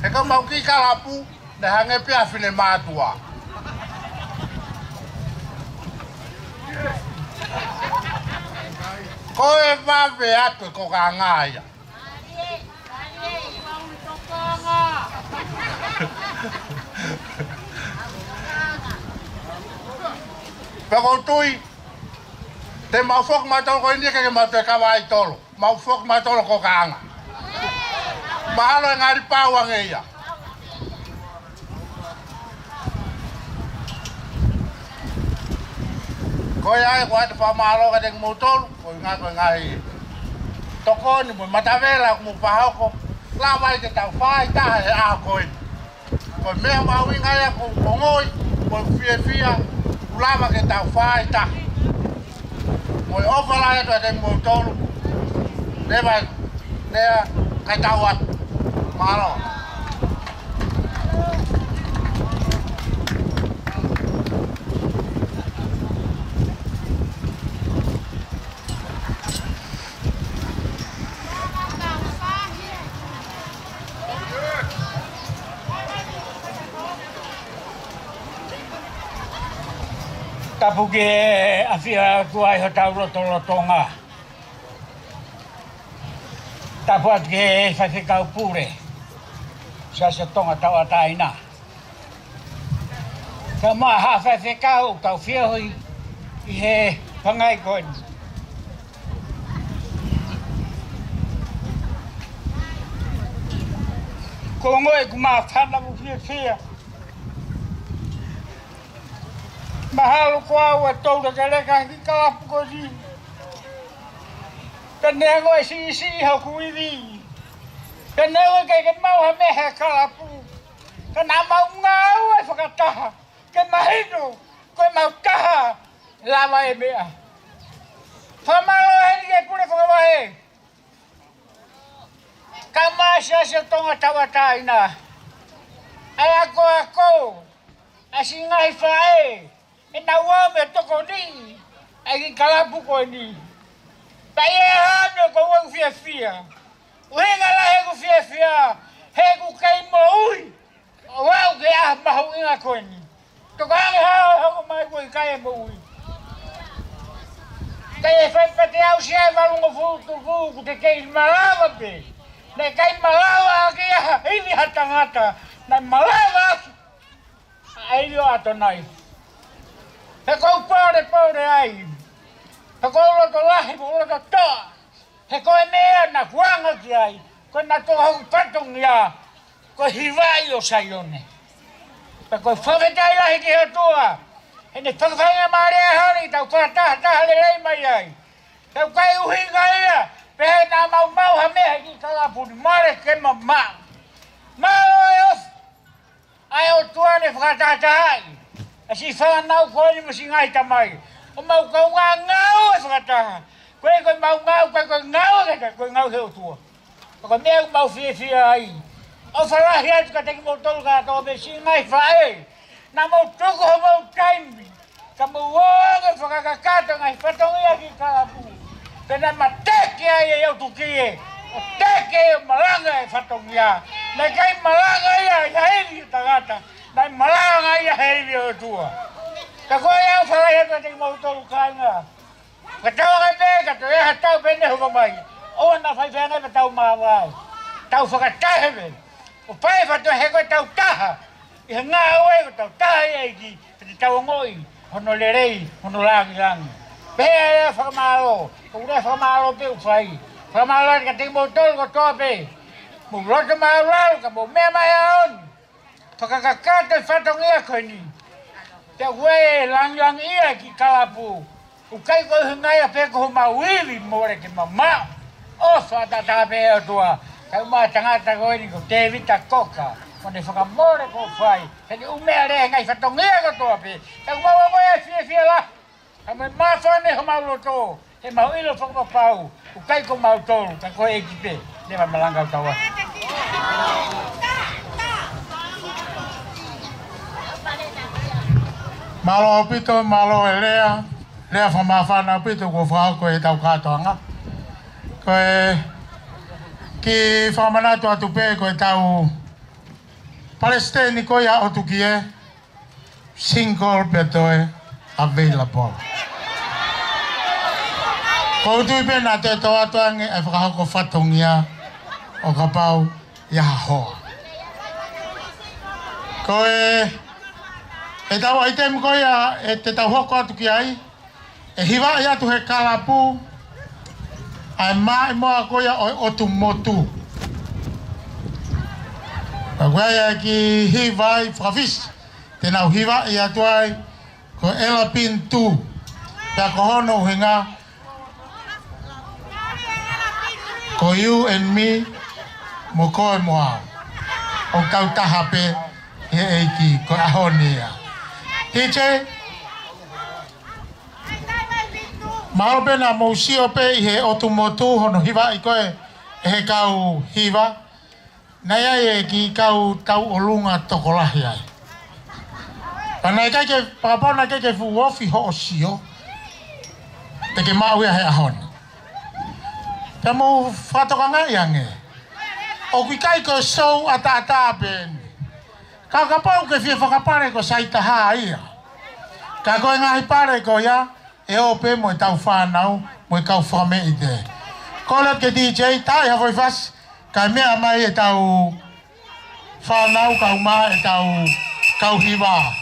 He ka mau ki kalapu, ne hange pe awhine mātua. Koe wawe atu ko ka ngāia. Peko tui, te mau fok matolo ko india ke mau te kawai tolo. Mau fok matolo ko ka anga. Mahalo e ngari pāua ngeia. Koe ai ko ate whamalo ka teng motolo, koe ngai. Toko ni mo matavela mo pahoko, la mai te tau whai taha e a koe. Koe mea maui ngai ko ngoi, koe fia, ulama ke tau whai taha. Koe ofala e toa teng motolo, nea kai tau atu, malo. Tapu ke awhia kuai ho tau rotonga. Tapu at ke whawhikau pure. Sa se tonga tau ataina. Ka maha whawhikau tau whiahui I he pangai koen. Ko ngoe ku maa whana mu whia. Mahalo ko awa tauta ka reka ki kalapu ko si. Ka nea ngoe si hau ku iwi. Ka nea ngoe kei ke mau ha mehe kalapu. Ka nā mau ngau e whakataha. Ke mahino, koe mau taha. Lama e mea. Whamalo heni ke pure whakawahe. Ka maasa se tonga tawataina. Ai ako. Asi ngai whae. E na wā me toko ni, ai ki kalapu koe ni. Pai e hano ko wau whia. Uhenga la he ku whia, he ku kei mo ui. O wau ke mahu inga koe ni. Toko Malangi hao mai ko kai mo. Kai fai pete au sia valungo fu te kai malawa pe. Ne kai malawa kia hivi hatangata. Na malawa ai yo atonai. He ko pore ai. He ko lo to lahi ko lo to. He ko mea na kuanga ki ai. Ko na to hau patong ya. Ko hiwai o sayone. Pe ko whawhetai lahi ki he toa. He ne whakawhanga maarea hari tau taha le rei mai ai. Tau kai uhinga ia. Pe he nā mau ha mea ki kalapuni. Mare ke ma. Maro e ofu. Ai o tuane whakatahai. Asi whanau koe ni masi ngai tamai. O mau kau ngau e whakataha. Koe mau ngau, koe ngau kata, koe ngau heo tua. Koe mea mau fia ai. O whalahi atu ka teki mau tolu kata o me si ngai whae. Nā mau tuku ho mau taimi. Ka mau oge whakakakato ngai whatongia ki kalapu. Pena ma teke ai e au tukie. O teke e malanga e whatongia. Nei kai malanga ia hevi tagata. Nei malanga ia hevi o tua. Ka koe au whalahi atu ka teki mau tolu kainga. Ka tau kai pe, ka tau eha tau pene huka mai. O na whai whengai pa tau mawai. Tau whakatahewe. O pai whato he koe tau taha. I he ngā oe ko tau taha i eiki. Pete tau ngoi. Hono le rei, hono langi. Pea ea whakamaro. Ko ure whakamaro pe uwhai. Whakamaro ka teki mau tolu ko toa pe. Mo roto maro ka mo mea mai aon. Whakakakato i whatongia koe ni. Te ue lang ia ki kalapu. Ukai ko hungai a pe ko mauiwi more ke mama. O whatata pe o tua. Kau maa tangata koe ni ko te vita koka. Mone whakamore ko whai. Heni umea rea ngai whatongia ko toa pe. Kau mawa moe fia la. Kau me maa whane ho maulo tō. He mau ilo whakapapau. Ukai ko mau tōru. Ka koe eki pe. Lewa malangau tawa. Malo pito, malo elea. Lea whamawhana pito ko whao koe tau katoanga. Koe ki whamanatu atu pe koe tau Palestine koe a otukie. Single betoe available. Ko tui pe nā te toa toange e whakahoko whatongia o ka pau iaha hoa. Koe e tau ai temu koe e te tau hoko atu ki ai. E hiwa i atu he kalapu. Ai mai moa koe o otu motu. Ka koe ai ki hiwa i whakawhis. Te nau hiwa i atu ai. Ko ela pintu. Pea ko hono hinga. Ko you and me. Mo koe moa. O tau taha pe. He eiki ko ahonia. Hite. Maro pena mo sio pe I he otu motu hono hiwa I koe e he kau hiwa. Nei ai e ki kau tau olunga tokolahi ai. Panai kai ke papona ke fu ofi ho sio. Te ke mau ia he ahon. Te mo whatokanga iange. O ki kai ko sou ata ben. Ka pau ke fie whakapare ko saita haa ia. Ka koe ngahi pare ko ia. E ope mo tau whanau, mo kau whame I te. Kolet ke DJ, tai hawai whas, kai mea mai e tau whanau, kau maa e tau kau hiwa.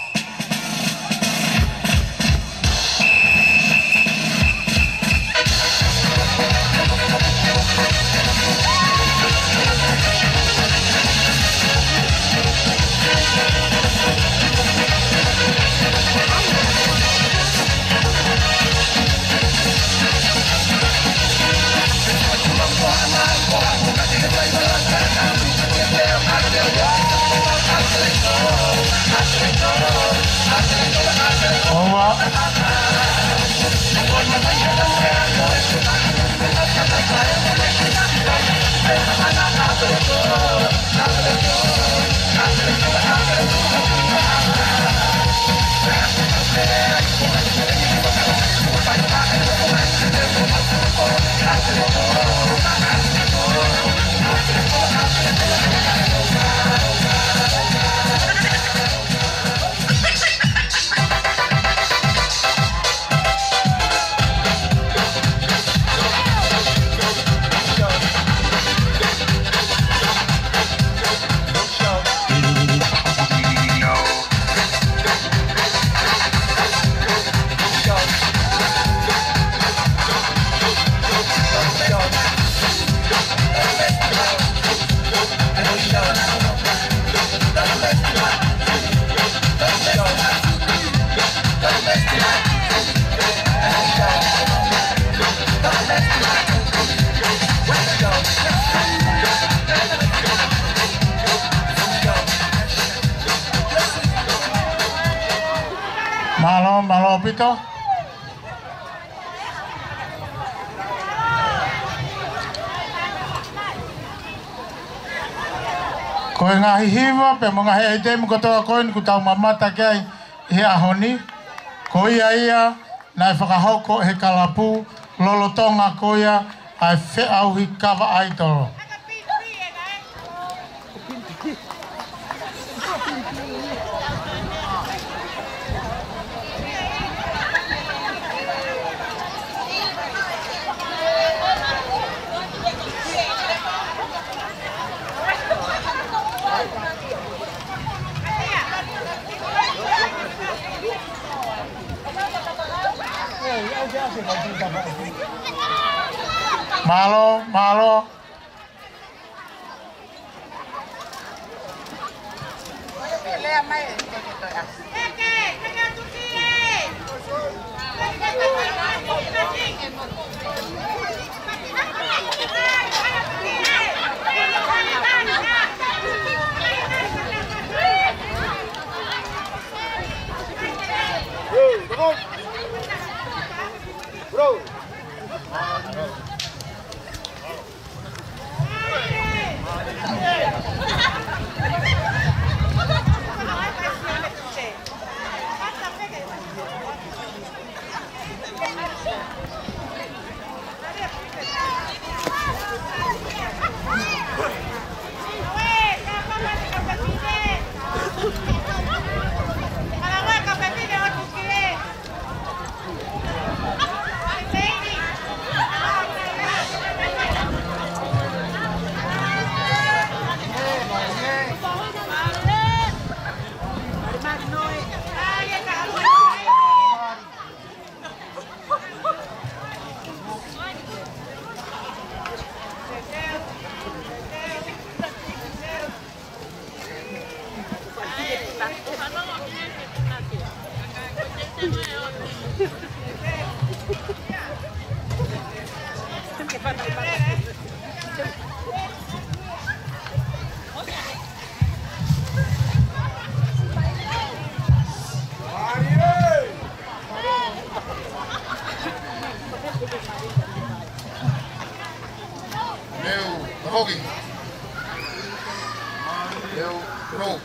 malo pito. Ko ngahi hiwa pe mo ngahi ite mo kotoa koin ku tau mamata kai he ahoni. Ko ia na whakahoko he kalapu lolotonga ko ia ai fe au hi kawa aitoro. Malo. Bro.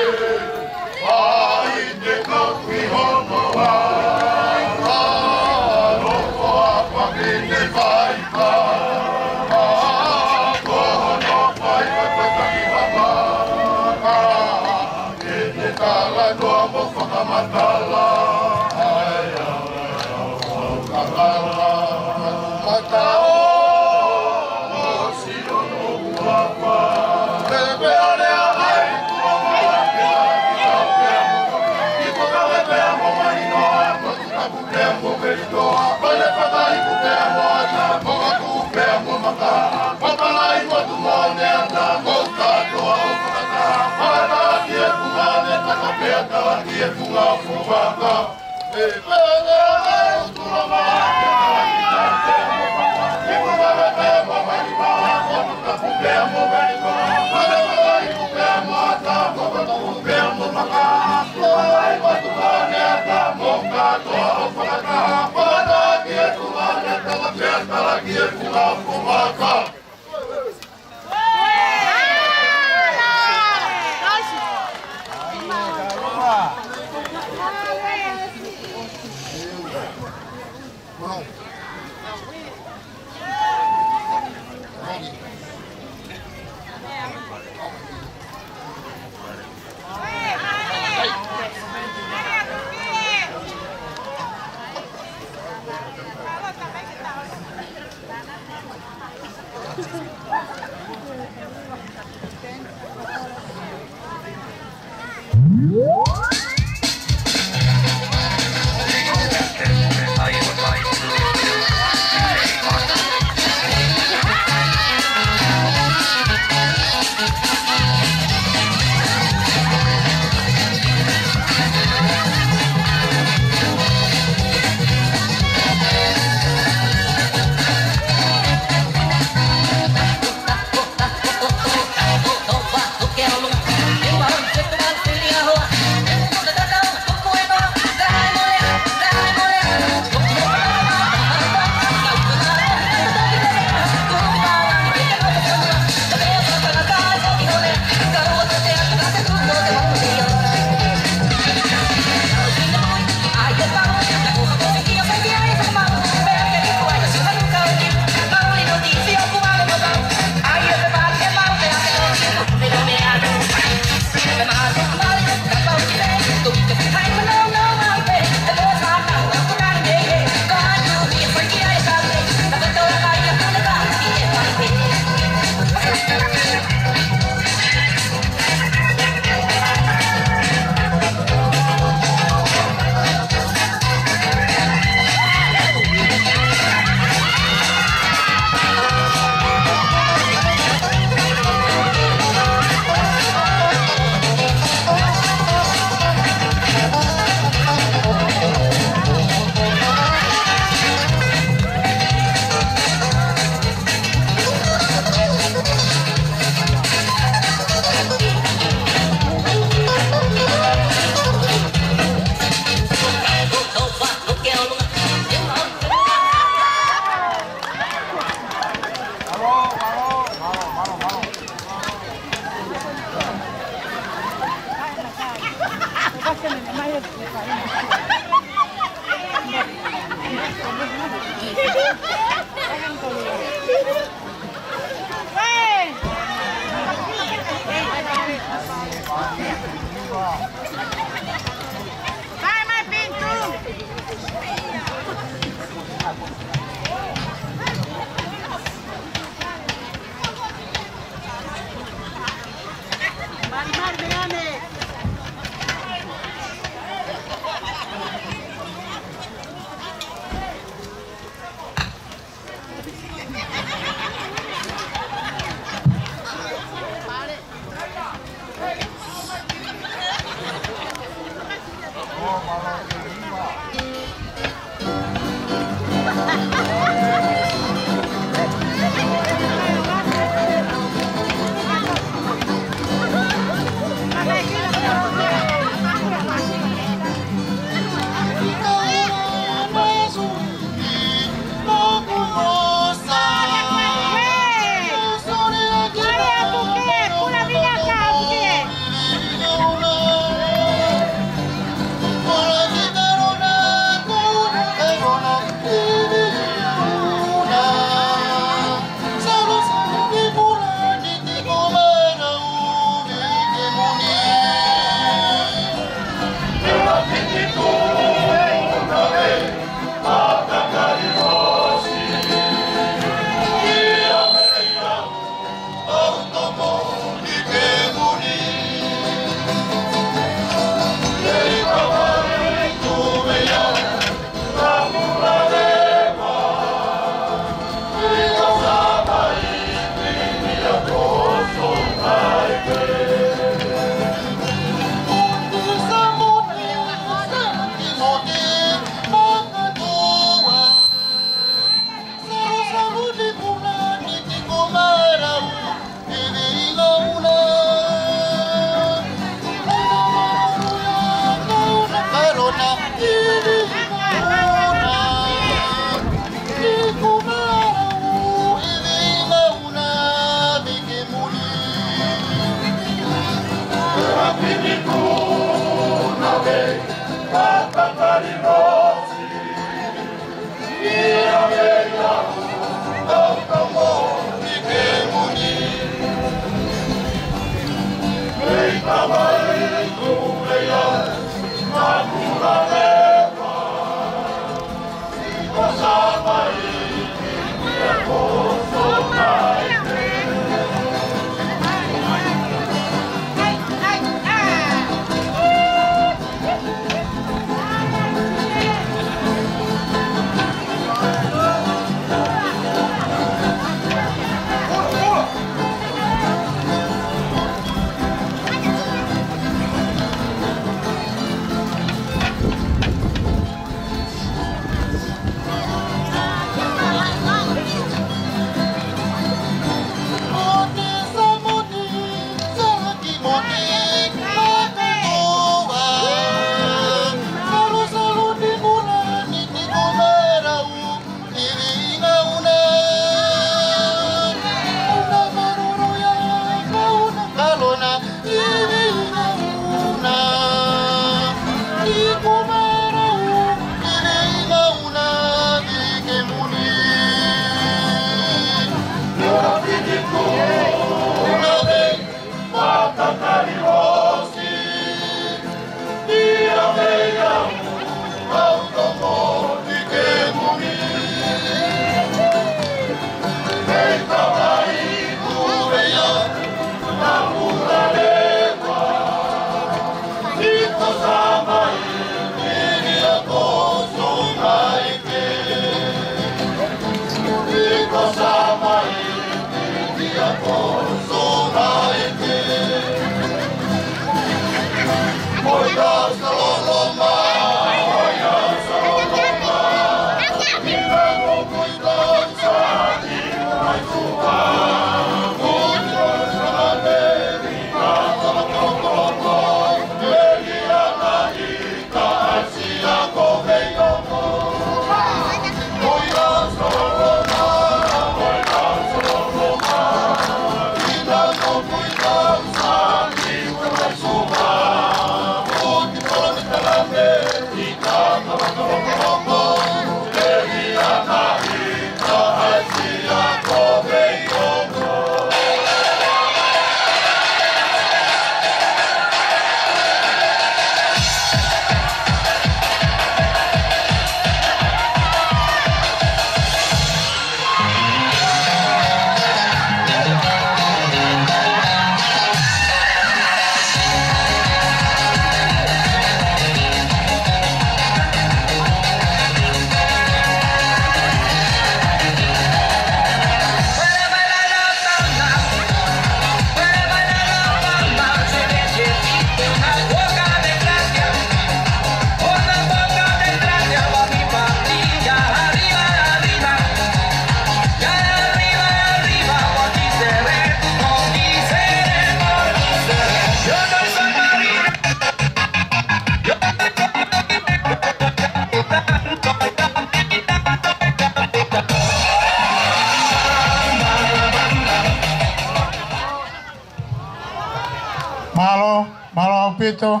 Malo pito,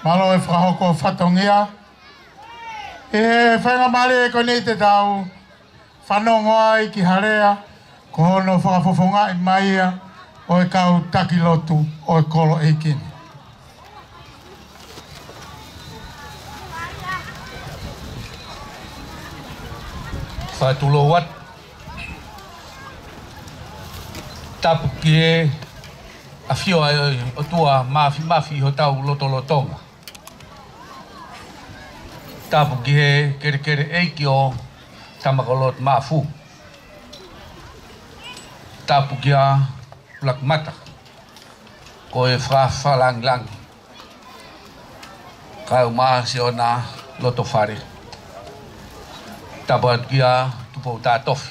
malo e whahoko whatongia. E whenga mare ko nei te tau, whanongoa i ki harea, ko hono whakafofonga i maia, o e kau takilotu o e kolo e kini. Whatulo wat, tapu ki e a whio o tua mafi ho tau lotonga. Tapu ki he kere eiki o tamakolot mafu. Tapu ki a lakmata, ko e whalang. Kau maa se o na loto whare. Tapu at ki a tupo tātofi.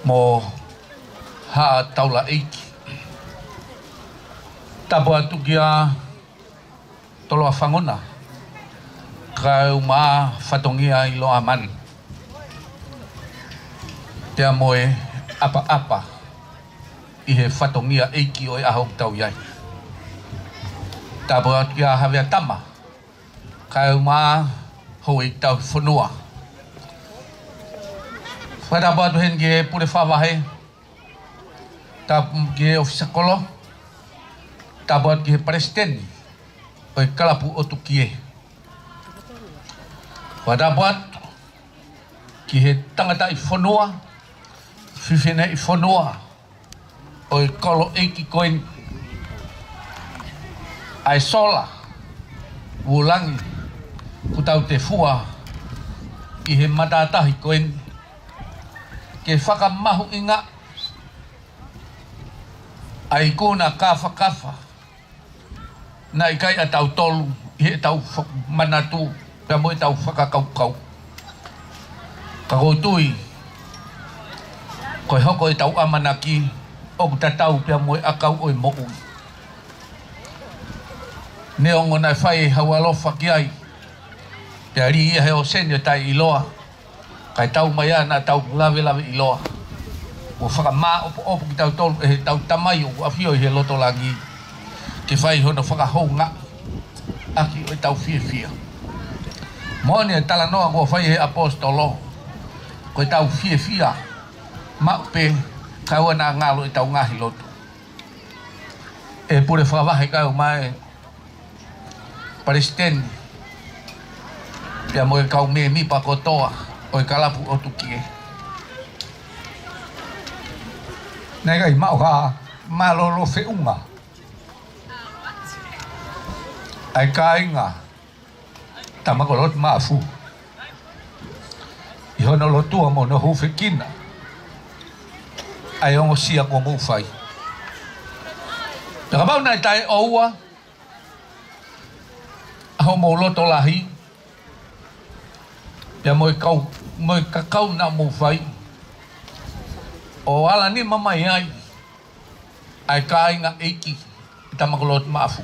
Mo haa taula eiki. Tapu atu ki a tolo a whangona. Kau maa whatongia i loa man. Te amoe apa i he whatongia eiki o e ahau tau iai. Tapa kia havea tama. Kai uma hoi tau whanua. Whatapa tu hen ge pure whawahe. Tapa ge ofisa kolo. Tapa ge presidenti. Oi kalapu o tukie. Whatapa ki he tangata I whanua. Whiwhine I whanua. Oi kolo eiki koen. Ai sola. Wulangi. Kutau te fua. I he matatahi koen. Ke whakamahu inga. Ai kuna kafa. Na I kai a tau tolu. I he tau manatu. Pea mo I tau whakakaukau. Ka koutui. Koe hoko I tau amanaki. O tatau pea mo I akau o I mo'u. Neongo nai whai haualofa ki ai. Pea ri ia he o senio tai iloa. Kai tau mai ana tau lawe iloa. O whakamā opo ki tau tolu he tau tamai o awhio I he loto langi. Ke whai hono whakahou ngā. Aki o tau fia. Moni e tala noa ko whai he apostolo. Ko tau fia. Maupe kau na ngalo I tau ngahi loto. E pure whakawahe kau mai. Presidenti. Pia mo kau me mi pa kotoa. Oi kalapu o tukie. Nei kai mau ka malolo feunga. Ai kainga. Tamakolot mafu. I hono lotua mo no hufekina. Ai ongo sia ko mo fai. Takabau nai tai oua. Aho mo loto lahi. Pia mo kakau na mo fai. O ala ni mamai ai. Ai kainga eiki. Tamakolot mafu.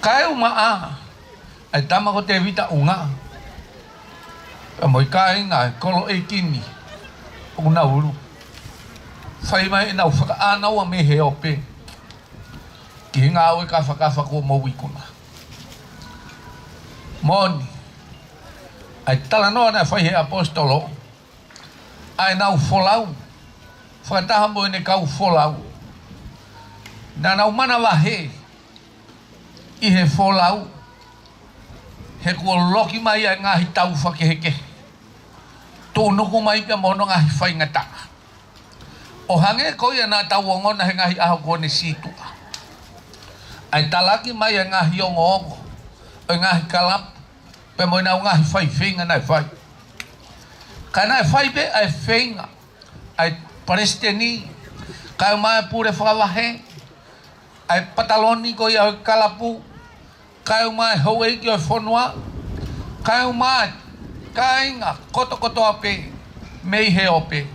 Kai umaa. Ai tamako te vita unga. Pia mo kainga kolo eikini. Una ulu. Fai mai na ufaka ana wa me he ope. Ki ngā oe ka whakawhako mo wikuna. Moni. Ai tala noa na whai he apostolo. Ai nau wholau. Whakataha mo ne kau wholau. Na nau mana wahe. I he wholau. He kua loki mai ai ngahi tau whakeheke. Tō nuku mai pia mono ngahi whai ngata. O hange koia nā tau ongona he ngahi aho kone situa. Ai talaki mai ai ngahi ongo. Ai ngahi kalap. Pe mo nau ngahi whai whenga nai whai. Ka nai whai pe ai whenga. Ai presidenti. Kai mai pure whawahe. Ai pataloni koia ai kalapu. Kai mai hauei ki oi whonua. Kai mai kainga koto ape mei he ope.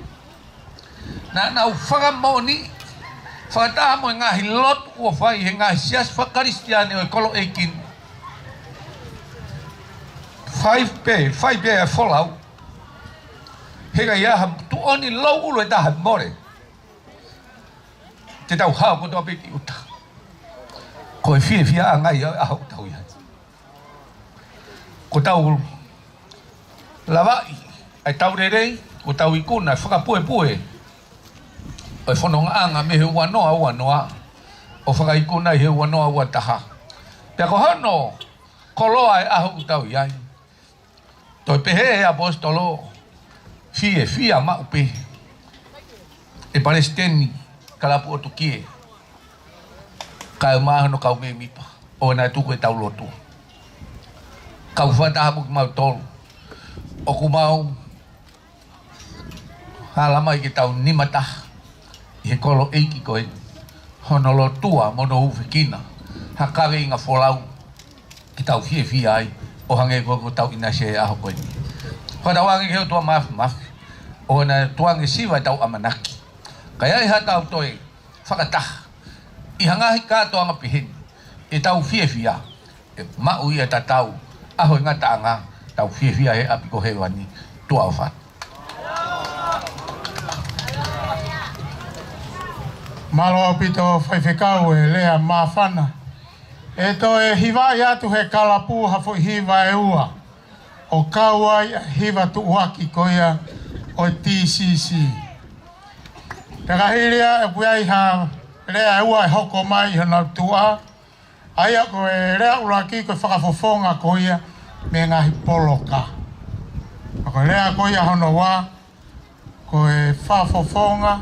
Na nau whakamoni. Whakataha mo ngahi lot ua whai he ngahi sias whakaristiane oi kolo eikin. Whai pe ai wholau. Hega iaha tu oni lau ulo e taha more. Te tau hao koto ape ki uta. Ko e fia a ngai aho tau ia. Ko tau lawai, ai tau rerei, ko tau ikuna, whakapue. Oi whanonga me he uanoa. O whakaikuna he uanoa ua taha. Pea ko hono, koloa e aho tau iai. Toi pehe he apostolo, fia maupe. E presidenti, kalapu o tukie. Kau maha no kau me mipa. O nai tuku e tau lotu. Kau whataha mo ki mau tolu. O kumau halamai ki tau nimata I he kolo eiki koe honolo tua mono uwhikina hakawe inga wholau ki tau fia ai o hange ko tau ina se aho koe Hora wangi keo tua mafi o na tuangi siwa tau amanaki kaya I hata au toi whakataha I hangahi katoanga pihin I tau fia e mau ia tatau aho ingata anga tau fia he api ko hewani tua o what. Malo pito whaiwhekau e lea mawhana. E to e hiwa i atu he kalapu hafo hiwa e ua. O kauai hiwa tu waki koia o TCC. Te kahiria e puai ha lea e ua e hoko mai hana tua. Aia ko e lea uraki ko whakafofonga koia me ngahi poloka. Ko lea koia hono wā ko e whafofonga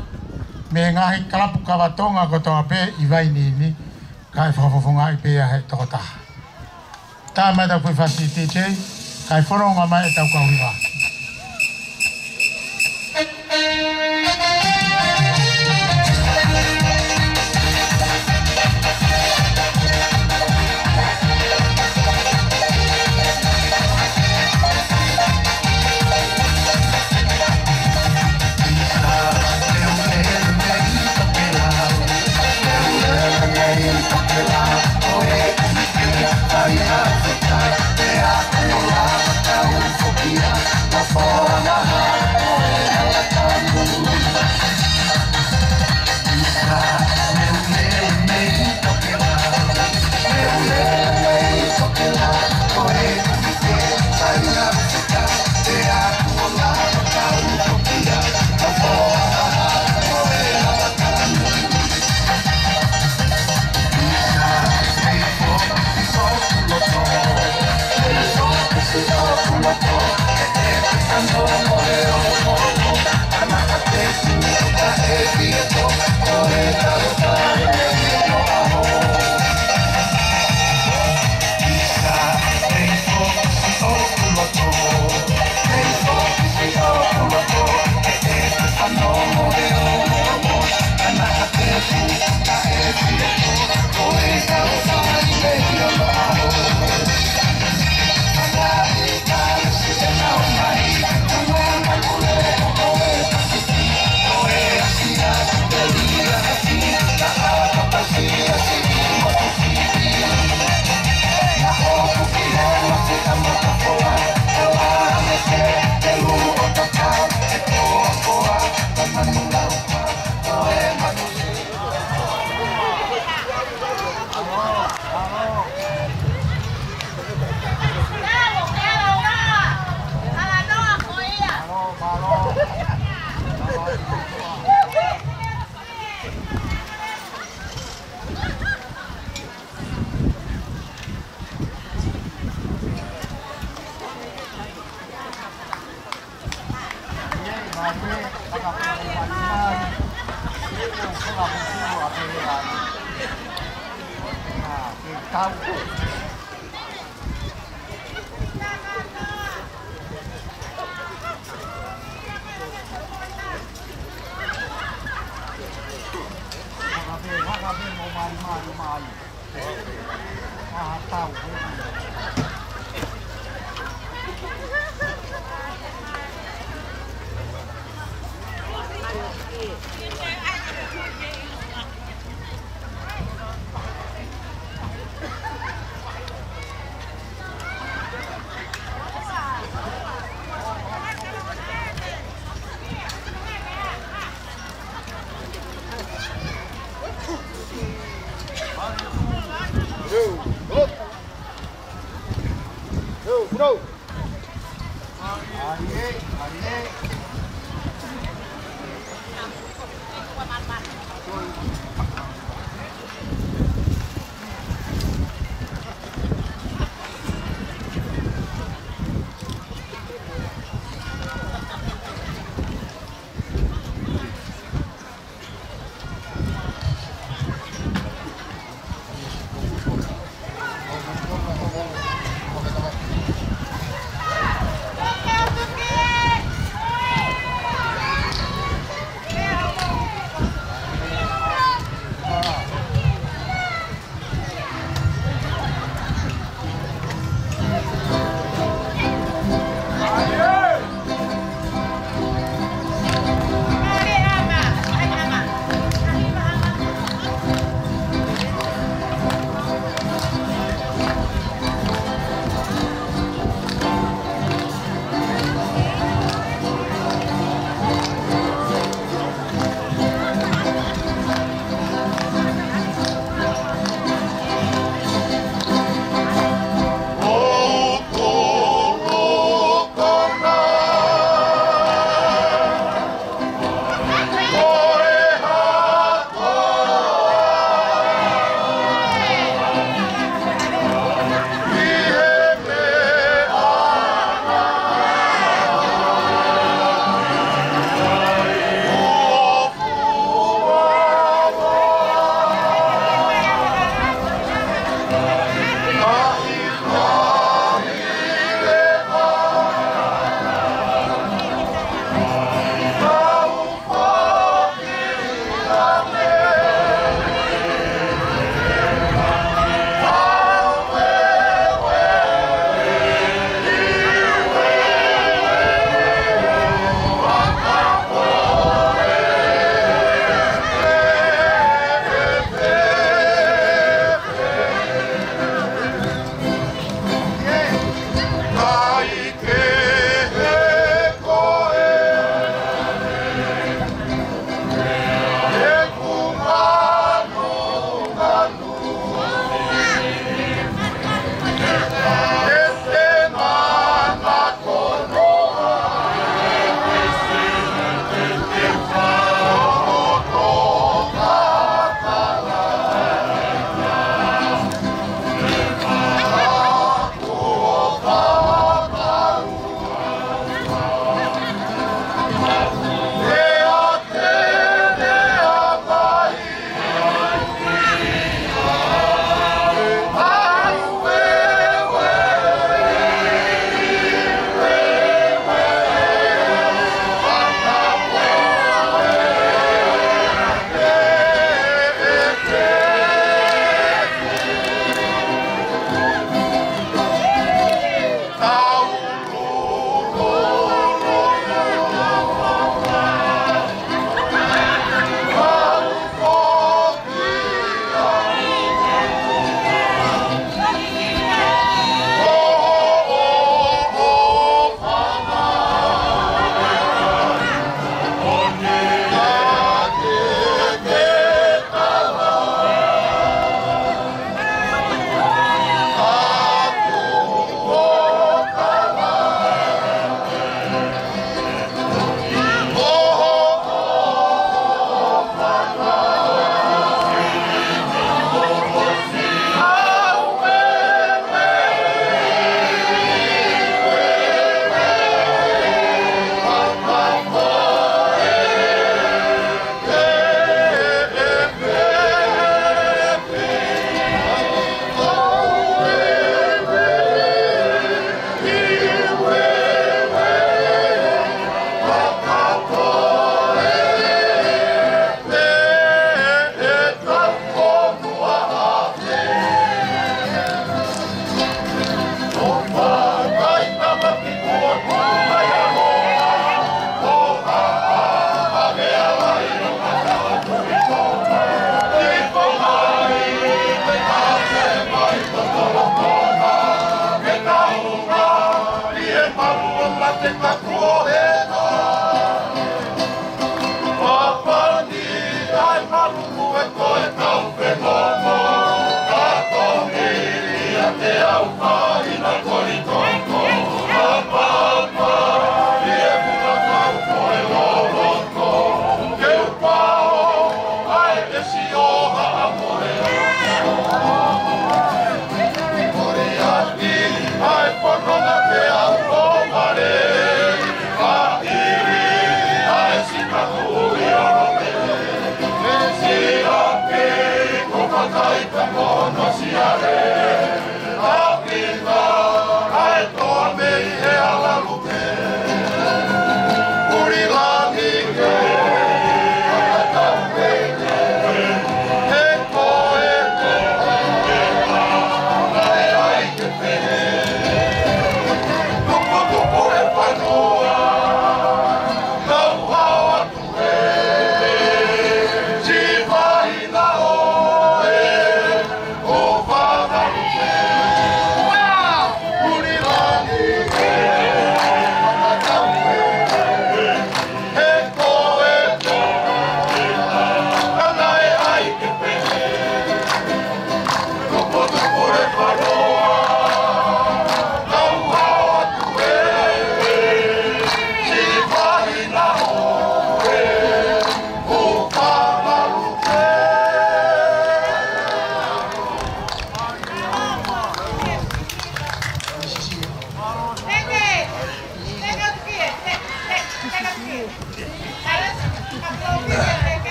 me ngahi kalapu kawatonga ko toa pe i wainini kai whakafofonga i pea he toko taha. Tā mai tau pui whasi TJ, kai whoronga mai e tau kauhiwa.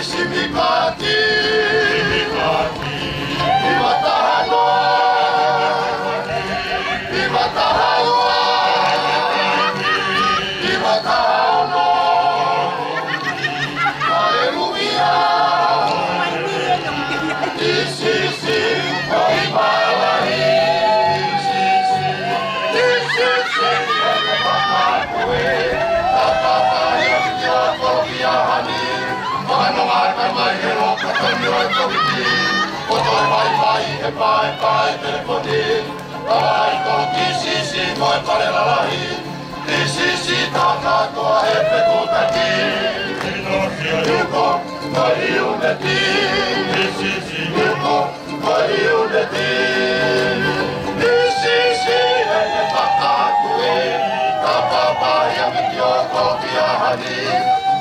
Simikati, Viva Tahanoa, Viva Tahaua, Viva Tahanoa, Aleluia, Isisi, Oimalahi, Isisi, Papakue, Papapaya, Yokoviahani, Manomarka mai he roka tani oi koviti, Kotoi mai mai he pai pai telefoni, Tawai ko kisisi moi pare lalahi, Kisisi takatua he pekutaki, Yuko moi iuneti, Yuko moi iuneti, Kisisi he pakakue, Kapapaya mitio kokiahani,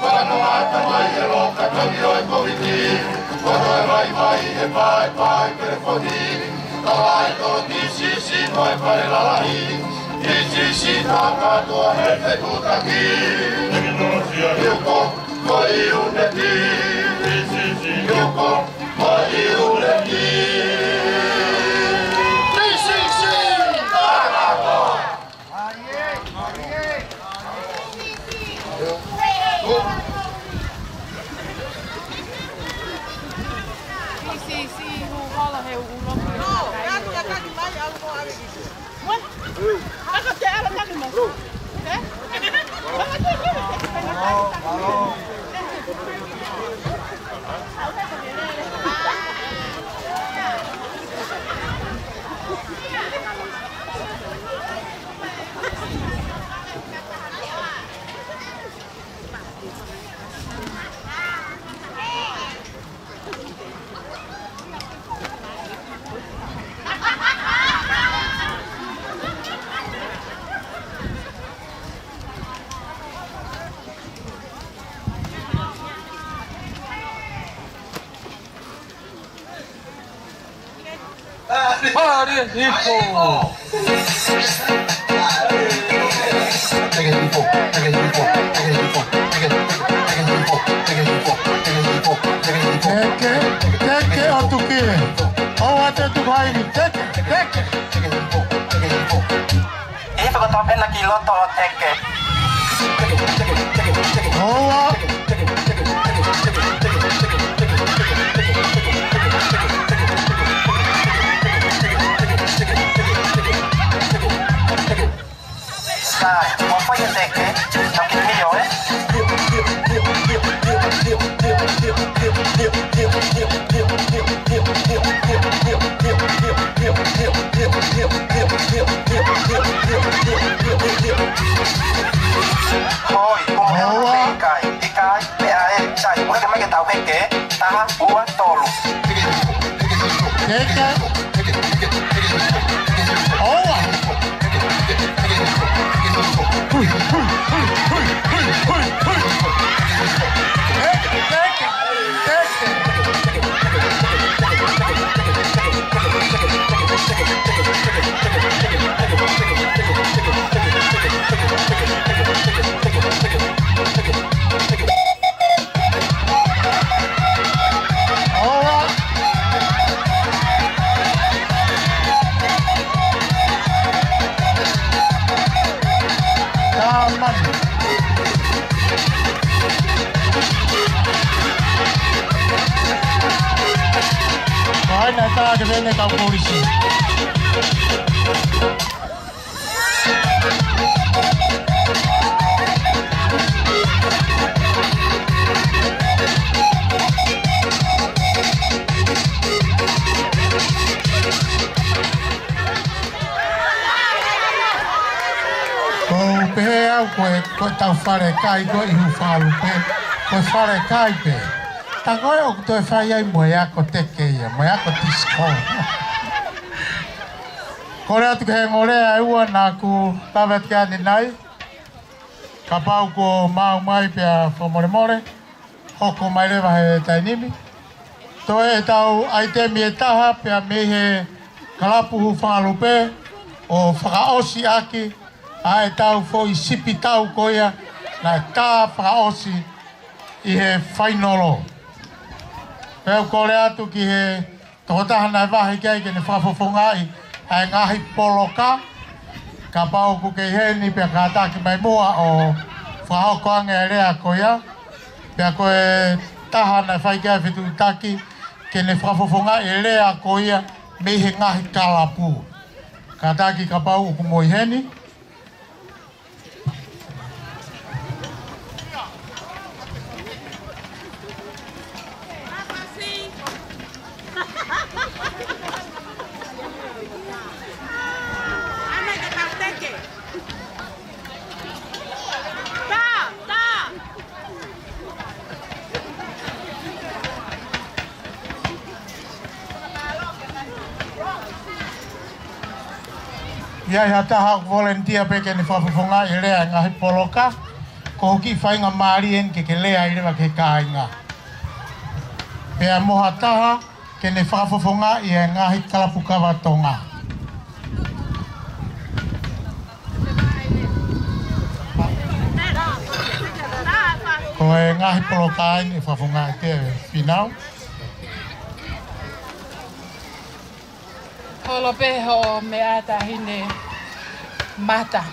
Manomarka mai he roka tani oi koviti, Kotoi mai mai he pai pai telefoni, Tawai ko kisisi moi pare lalahi, Kisisi takatua he pekutaki, Yuko moi iuneti, Yuko moi iuneti. Kisisi takatua. Pare, hijo. Teke o tuki. O ate tukaini. Teke. Ifa ko top na kilo to teke. Owa. Sai, mo fai teke. Tam kin mio Thôi, cùng theo ikai, PAE, chạy, mỗi cái tàu về kế, ta, ua, tổ lục. Teke. Owa. Hui. Nata que viene con polisi. O pe au ko tau fare kai ko I falu pe. Ko fare kai pe. Tangoe o to fai ai moia ko teke ia, moia ko tisko. Kore atu ke ngore ai ua na ku tavet ka ni nai. Ka pau ko mau mai pe a fomore hoko mai lewa he tainimi. To e tau ai te mi e taha pe a me he kalapu hu whaalupe o whakaosi aki a e tau fo I sipi tau koia na tā whakaosi I he whainolo. Peu kore atu ki he tohotaha nai wahi kei ke ne whafofongai ai ngahi poloka. Ka pau ku kei heni pia ka ataki mai mua o whahokoanga e rea koia. Pia koe taha nai whai kei whitu taki ke ne whafofongai e rea koia me he ngahi kalapu. Ka ataki ka pau ku moi heni. Ia ia taha volunteer peke ni whafufunga i rea ngahi poloka. Ko hoki whainga marien ke lea i rewa ke kāinga. Pea moha taha ke ni whafufunga i ngahi kalapukawa tonga. Ko e ngahi poloka i ni whafufunga i te whinau. Holope ho me ata hine mata.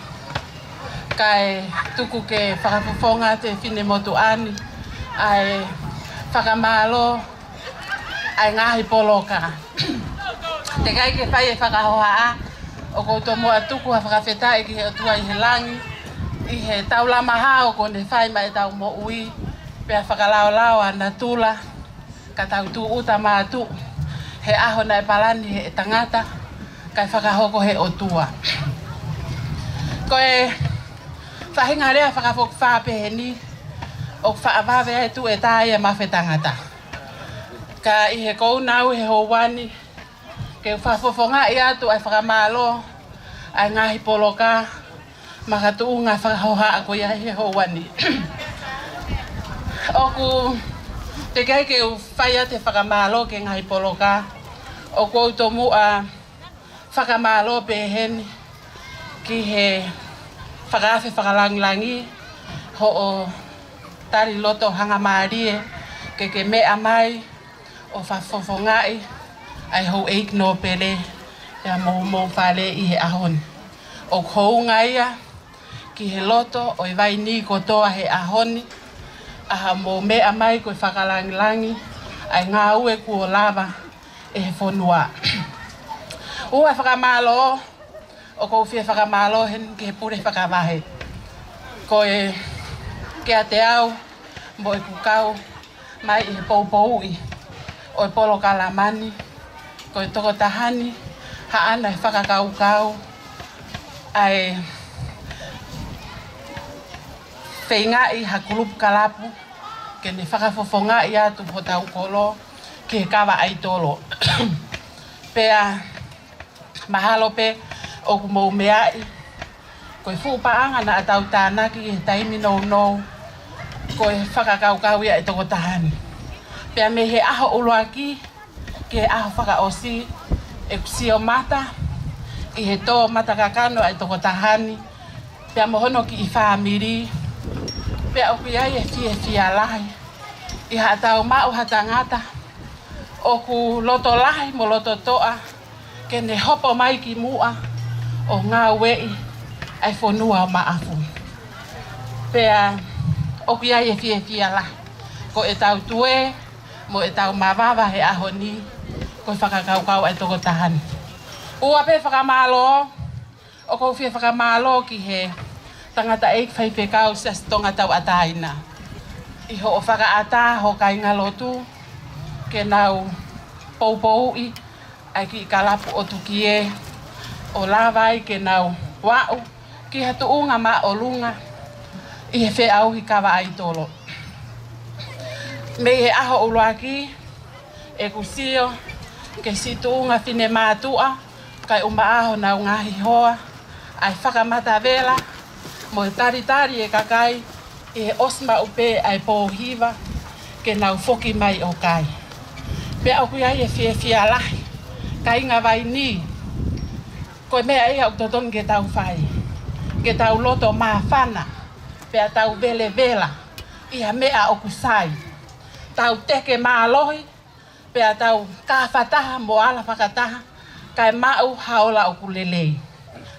Kai tuku ke whakafofonga te whine motu ani. Ai whakamalo ai ngahi poloka. Te kai ke whai e whakahoa o koutou moa tuku ha whakawheta e ki he otua i he langi. I he taulama hao ko ne whai mai tau mo ui. Pea whakalao ana tula. Ka tau tu uta mātu. He aho nai palani he tangata, kai whakahoko he otua. Koe whahinga rea whakafok whapeheni, o whaawawe e tu e tae e mawhe tangata. Ka i he kounau he houwani, ke whafofonga i atu ai whakamalo, ai ngahi poloka, makatuunga whakahoha ako ia he houwani. Oku te kai ke whaia te whakamalo ke ngahi poloka. O koutou mua whakamalo pehen ki he whakawhi whakalangilangi ho o tari loto hanga maarie ke mea mai o whafofongai ai hou eik no pele ia mou whale i he ahon. O kounga ia ki he loto o i vai ni kotoa he ahoni aha mo mea mai koe whakalangilangi ai ngā ue kua lava e he whonua. Ua whakamalo o kou whia whakamalo hen ke he pure whakawahe. Koe ke a te au mo e kukau mai i he poupoui o e polo kalamani koe toko tahani ha ana e whakakaukau ai whaingai ha kulupu kalapu ke ne whakafofonga i atu po tau kolo ke kawa ai tolo. Pea mahalo pe o kumou meai koe fupaanga na atau tānaki e taimi nou koe whakakaukau ia e toko tahani. Pea me he aho uloaki ke aho whakaosi e kusio mata i he tō mata kakano e toko tahani. Pea mohono ki i whaamiri pea oku iai e fia lahi i ha tau mau ha tangata oku loto lahi mo loto toa ke ne hopo mai ki mua o ngā wei ai whonua o maafu. Pea oku iai e fia lahi ko e tau tue mo e tau mawawa he aho ni ko whakakaukau ai toko tahani. Ua pe whakamalo o kou fia whakamalo ki he tangata eik whaipekau sa tonga tau ataina. Iho o whakaata ho kainga lotu ke nau poupoui ai ki kalapu o tukie o lawai ke nau wau ki hatu unga ma o lunga i he whe au hi kawa ai tolo. Me he aho uloaki e kusio ke situ unga whine mātua kai uma aho nau ngahi hoa ai whakamata vela mo tari e kakai i he osma upe ai pōhiwa ke nau foki mai o kai. Pea oku iai e fia lahi, ka inga vai ni, koe mea iha o totoni ke tau whai, ke tau loto maa whana, pea tau vela, iha mea oku sai, tau teke maa lohi, Pea tau ka whataha mo ala whakataha. Kai mau haola o kulelei.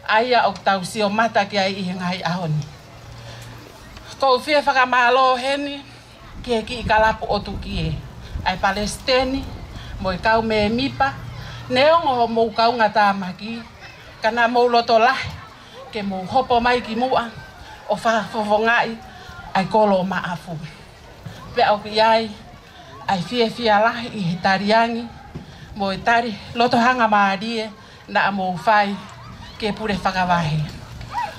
Aia o tau sio mata ki ai i ngai ahoni. Ko fie whakamalo heni. Ki ki kalapu o tuki e. Ai Palestini. Mo i kau me mipa. Neongo ho mou kau ngata maki. Kana mou loto lahi. Ke mou hopo mai ki mua. O whakafovongai. Ai kolo maafu. Pea o ki ai. Ai fie lahi i he tariangi. Mo e tari loto hanga maarie. Na mo whai. Ke pure whakawahi.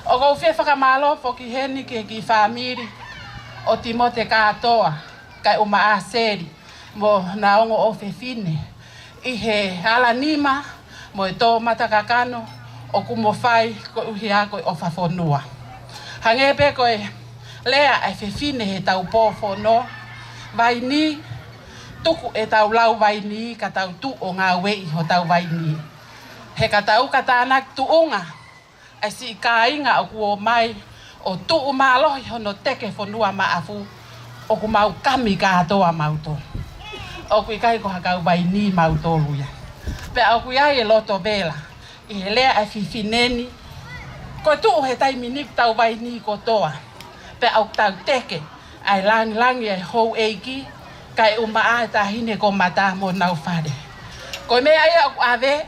O kou fie whakamalo foki heni ke ki whamiri. O Timote katoa. Kai o maaseri. Mo naongo o fefine. I he ala nima. Mo e tō matakakano. O kumo whai ko uhi a koe o whawhonua. Hangepe koe lea ai fefine he tau pōwhono. Vai ni. Tuku e tau lau vai ni. Ka tau tu o ngā wei ho tau vai ni. He ka tau ka tānak tuunga. Ai si ka inga o kuo mai. O tuu mālohi hono teke whonua maafu. O ku mau kami kātoa mauto. O kui kai ko hakau vai ni mauto luia. Pea o kui ai e loto vela. I he lea ai fifineni. Ko tuu he taimi ni tau vai ni kotoa. Pea o tau teke. Ai langi ai hou eiki. Kai umaa ta hine ko mata mo nau whare. Ko me ai o ave.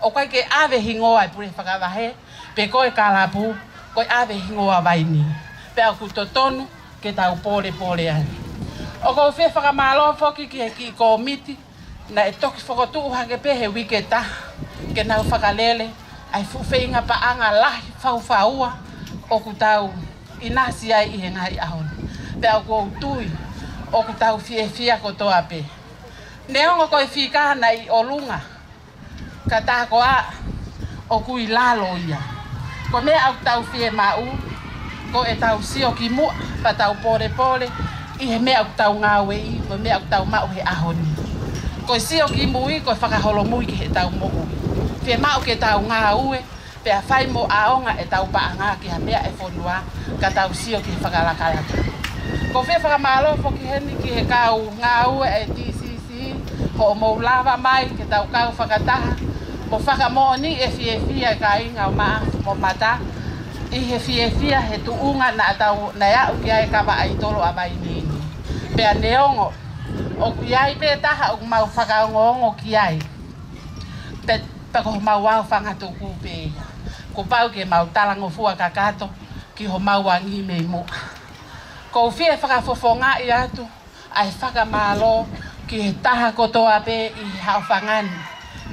O kai ke ave hingoa ai pure whakawahe. Pe koe kalapu. Koe ave hingoa vai ni. Pea ku totonu. Ke tau pole ai. O kou whi whakamalo whoki ki he ki komiti. Na e toki whakotuu hake pehe wiketa. Ke nau whakalele. Ai fuwhinga paanga lahi whauwhaua. O ku tau inasi ai i he ngai ahon. Pea o kou tui. O ku tau fia kotoa pe. Neongo koe whikana i olunga. Ka tāko a. O kui lalo ia. Ko mea au tau fie mau. Ko e tau sio ki mua. Pa tau pole. I he mea au tau ngāwe i. Ko mea au tau mau he ahoni. Ko sio ki mui. Ko whakaholo mui ki he tau mo'u. Fie mau ke tau ngāue. Pea whai mo aonga e tau paanga ki ha mea e whonua. Ka tau sio ki whakalakalaka. Ko fie whakamalo whoki heni ki he kau ngāue e DCC. Ho mou lava mai ke tau kau whakataha. Mo whakamoni e fie ka inga o maa mo mata. I he fie he tuunga na atau na ia uki ai kawa ai tolo a vai nini. Pea neongo. O ki ai pe taha o mau whakaongo ki ai. Pe ko mau wau whangatu kupe. Ko pau ke mau talango fua kakato. Ki ho mau wangi mei mua. Ko fie whakafofonga i atu. Ai whakamalo ki he taha kotoa pe i hao whangani.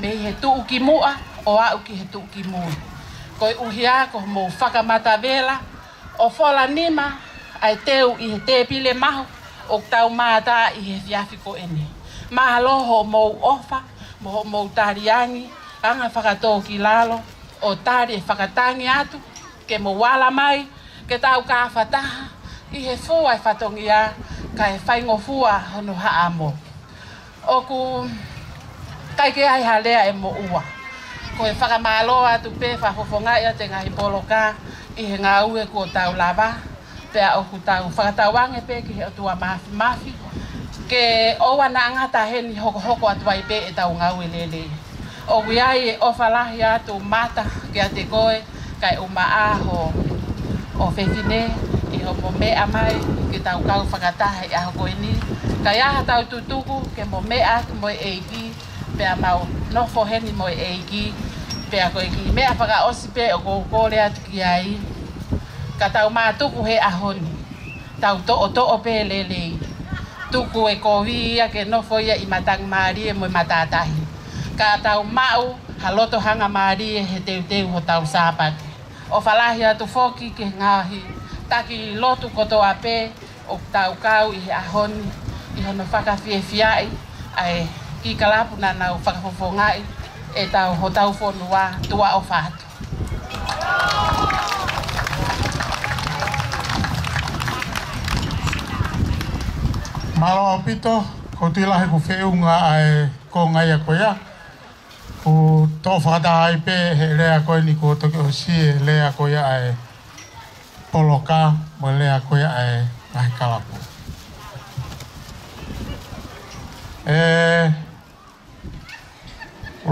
Me he tuu ki mua o au ki he tuu ki mua. Ko uhi a ko mo whakamata vela. O whola nima ai teu i he te pile mahu. O tau māta i he fiafi ko ene. Mahaloho mou ofa. Mo mou tariangi. Anga whakatō ki lalo. O tari e whakatangi atu. Ke mo wala mai. Ke tau ka whataha. I he fua e whatongi a. Ka he whaingo fua hono haa mo. O ku kai ke ai halea e mo ua. Ko e whakamalo atu pe whafofonga ia te ngahi poloka. I he ngā ue ko tau lava. Pea o ku tau whakatawange pe ki he atua mafi. Ke owa na angata heni hoko atu ai pe e tau ngā ue lele. O wiai e ofalahi atu mata ke a te koe. Kai umaa o whewhine. I ho mo mea mai ke tau kau whakataha i aho koe ni. Kai aha tau tutuku ke mo mea mo e eiki. Pea mau nofo heni mo e eiki. Pea koe ki mea whaka osi pe o kōre atu ki ai. Ka tau mātuku he ahoni. Tau to'o pe lelei. Tuku e kowi ia ke nofo ia i matang maari e mo i matatahi. Ka tau mau haloto hanga maari e he teu ho tau sāpati. O whalahi atu whoki ke ngahi. Taki lotu kotoa pe o tau kau i he ahoni. I hono whakawhiewhiai. Ai ki kalapu na nau whakafofongai. E tau ho tau whonua tua o whātu. Malo pito, ko tilahi ku whiunga ai ko ngai a koea. Ku tō whakataha pe he lea koe ni ko toki o sie lea koea ai poloka mo lea koea ai ngahi kalapu.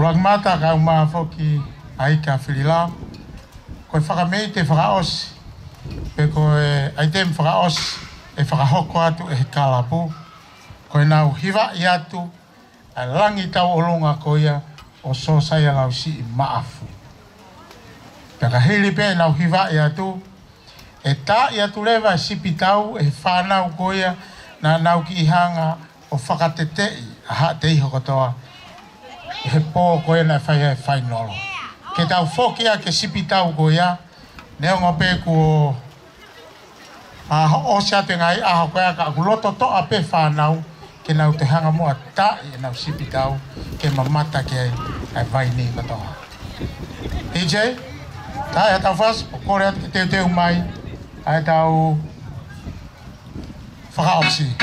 Luang mata ka uma foki ai ka filila. Koe whakamei te whakaos. Pe koe ai te whakaos e whakahoko atu e he kalapu. Koe nau hiwa i atu a langi tau olonga koia o so saia lau si i maafu. Pe ka hili pe nau hiwa i atu e ta i atu lewa sipi tau e whanau koia na nau ki ihanga o whakatetei a ha te iho katoa. He pō koe na whai nolo. Ke tau whokia ke sipi tau koia, neonga pēku o o se atu ngai aho koea ka akuloto toa pe whanau ke nau te hanga mua ta i nau sipi tau ke mamata ke ai vai ni katoa. DJ, tai a tau whas, o kore atu ke teu mai, ai tau whakaopsi.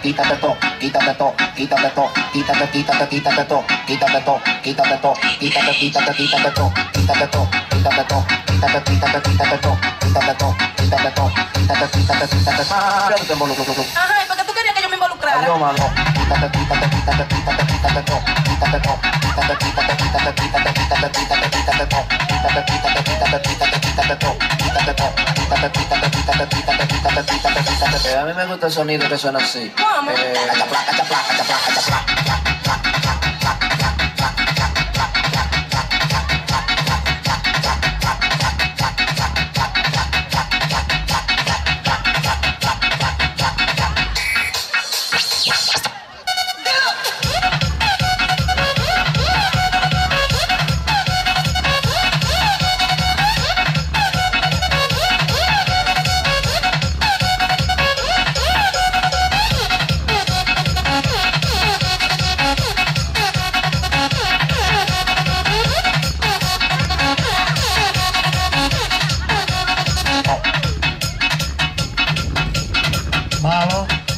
Quítate todo, quítate todo, quítate todo, quítate, quítate, quítate todo, quítate todo, quítate todo, quítate, quítate, quítate todo, quítate todo, quítate todo, quítate, quítate, quítate todo, quítate todo, quítate todo, quítate, quítate, quítate todo. Ajá, ¿y por qué tú querías que yo me involucrara? Yo, mano, quítate, quítate, quítate, quítate, quítate todo, quítate todo, quítate, quítate, quítate, quítate, quítate, quítate, quítate todo, quítate, quítate, quítate, quítate, quítate todo, quítate todo, quítate, quítate, quítate, quítate, quítate, quítate, quítate. A mí me gusta el sonido que suena así. ¿Cómo?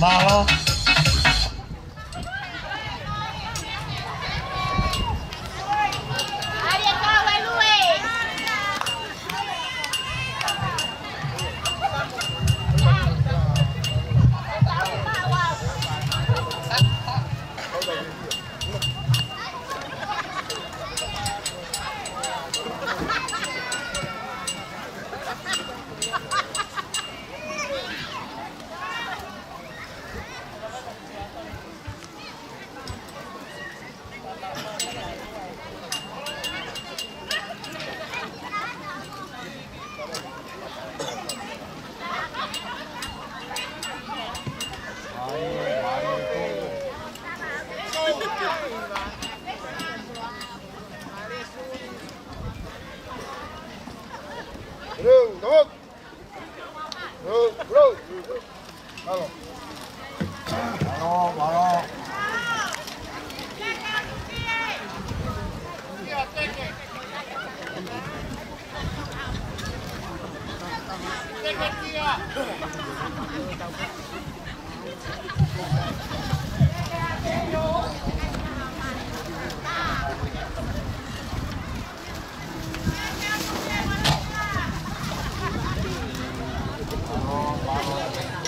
Malo.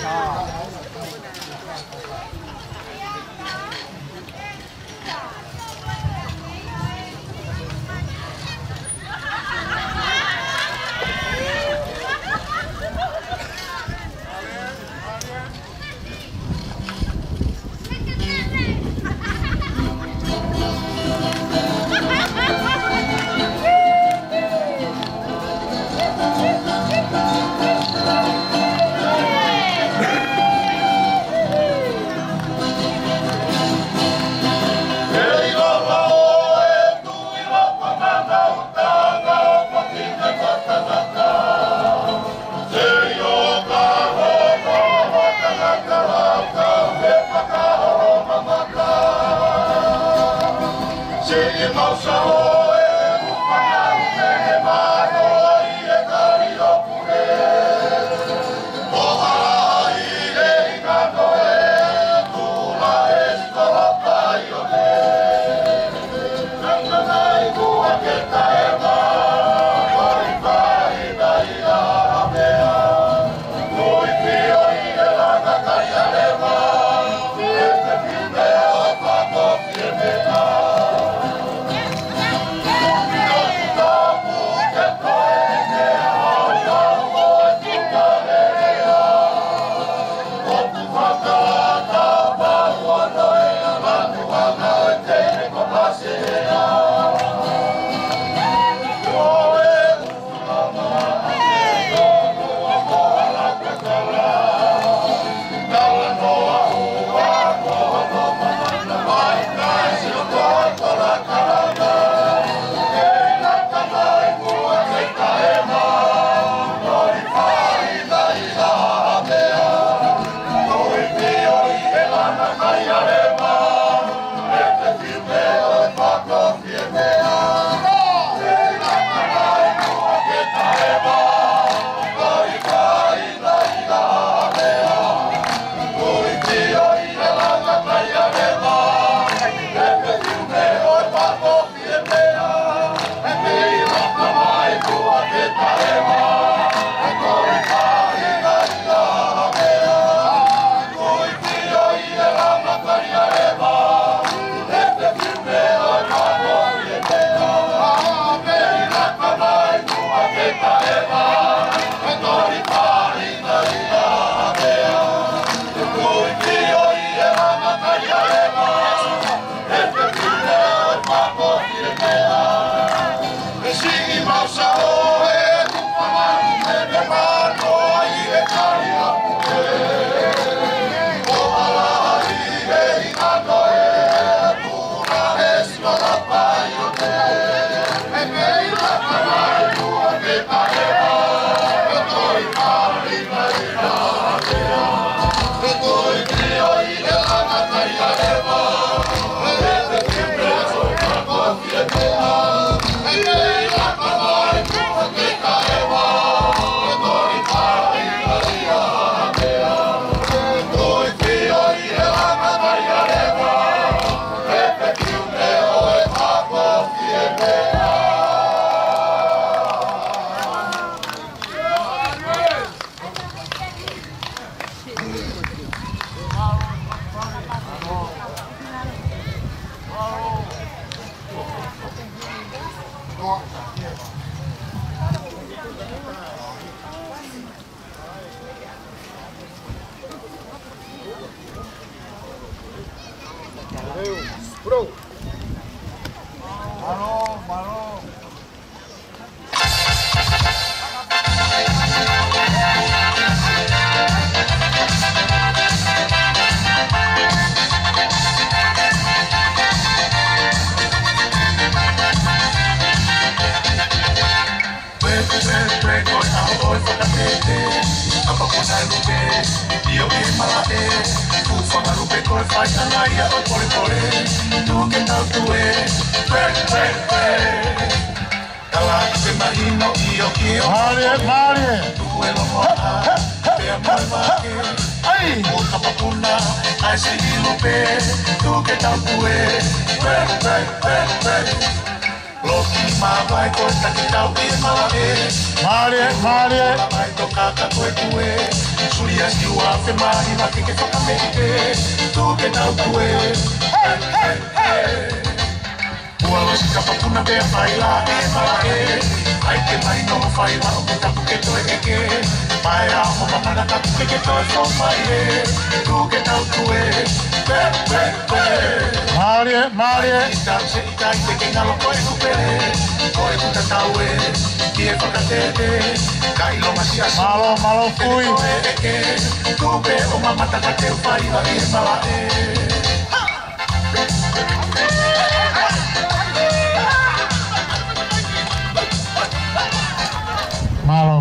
Yeah.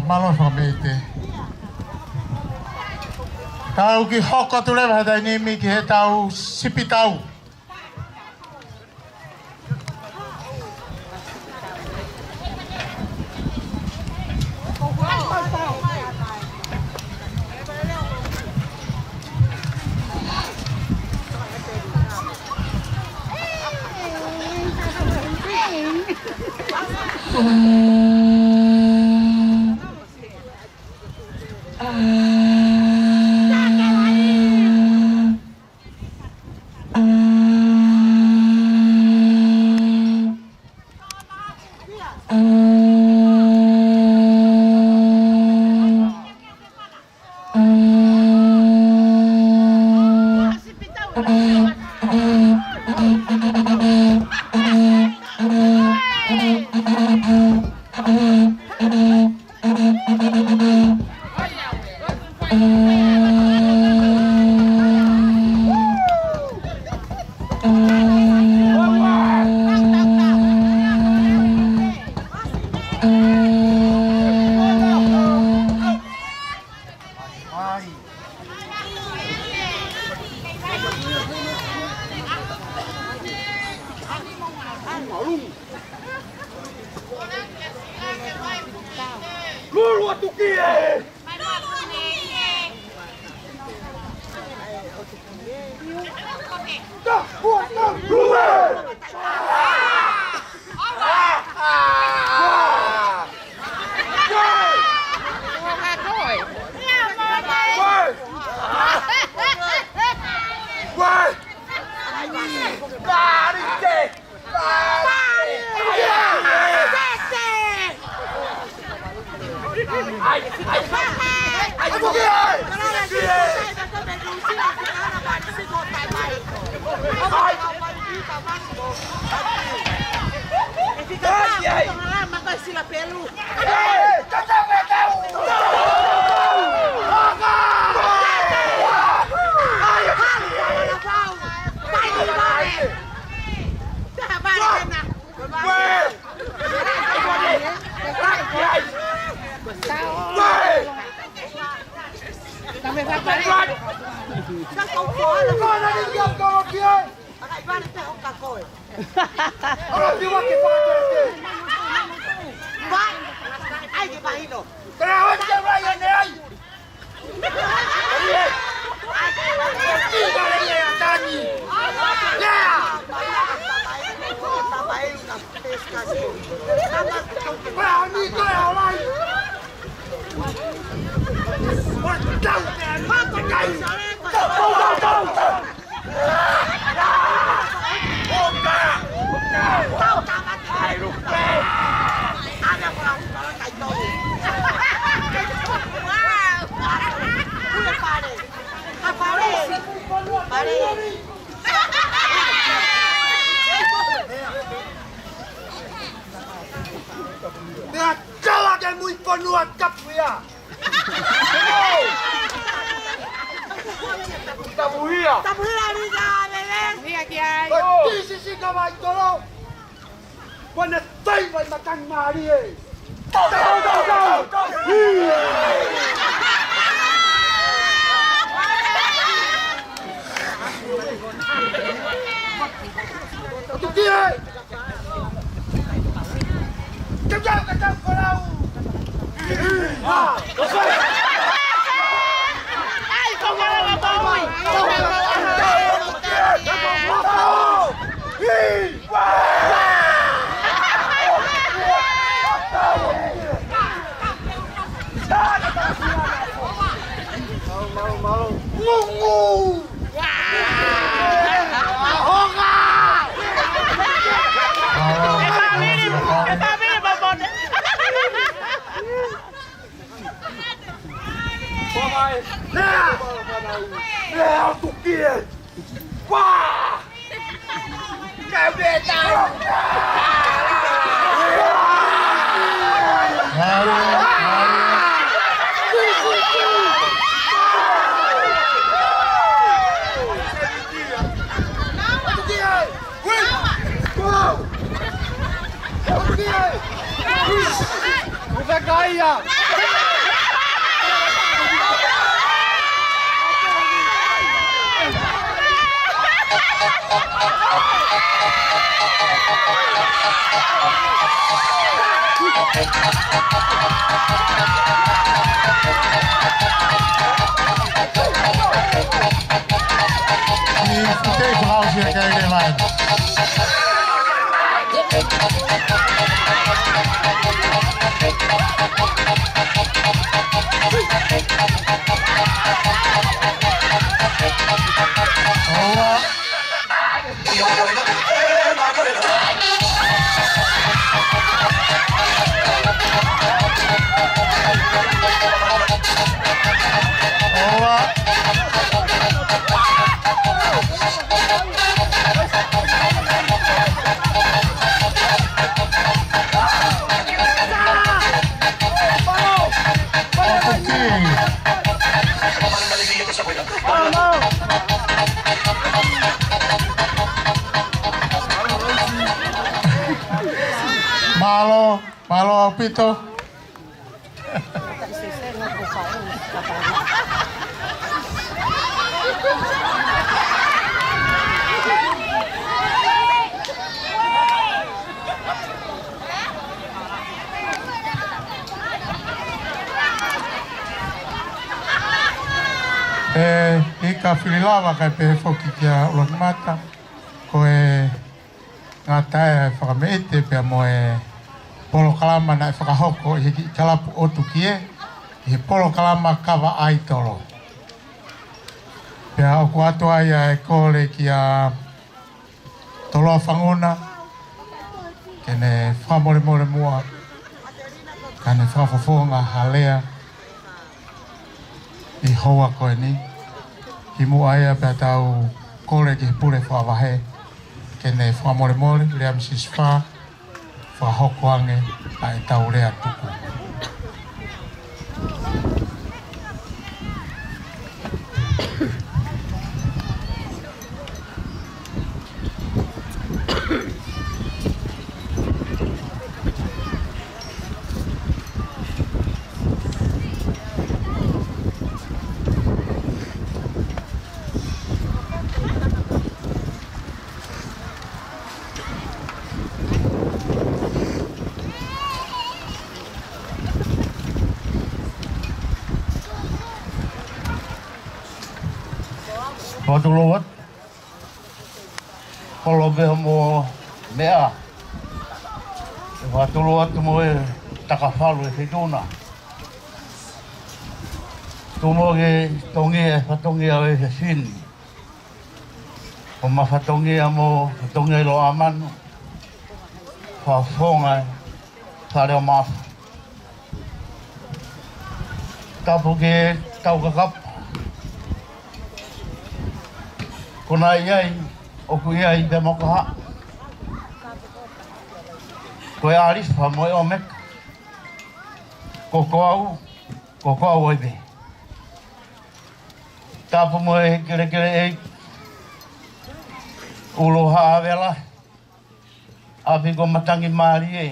Malo famite. Tau ki hoko tu lewa hata nimi ki he tau sipi tau. Malo Pito. ka whirilawa kai pe foki kia ulangamata ko e ngā tae whakameete pia mo e polo kalama na e whakahoko i hiki kalapu otu kie i he polo kalama kawa aitolo. Pia oku atu aia e kore ki a toloa whanguna kene whamore mua kane whafofonga halea i hoa koe ni. Ki mua aia pia tau kore ki he pure whawahe kene whamore lea Mrs. Wha whahoko ange a e tau rea tuku. Patulowat kalau mo mea patulowat mo takafalu hituna tumo ge tongi patongi awe sin oma patongi mo patongi lo aman fa fonga sare mas tabuge tau kakap kuna iai oku iai te mokaha koe aris pa moe omek koko au oibe tapu moe kere ei uloha avela api ko matangi maari e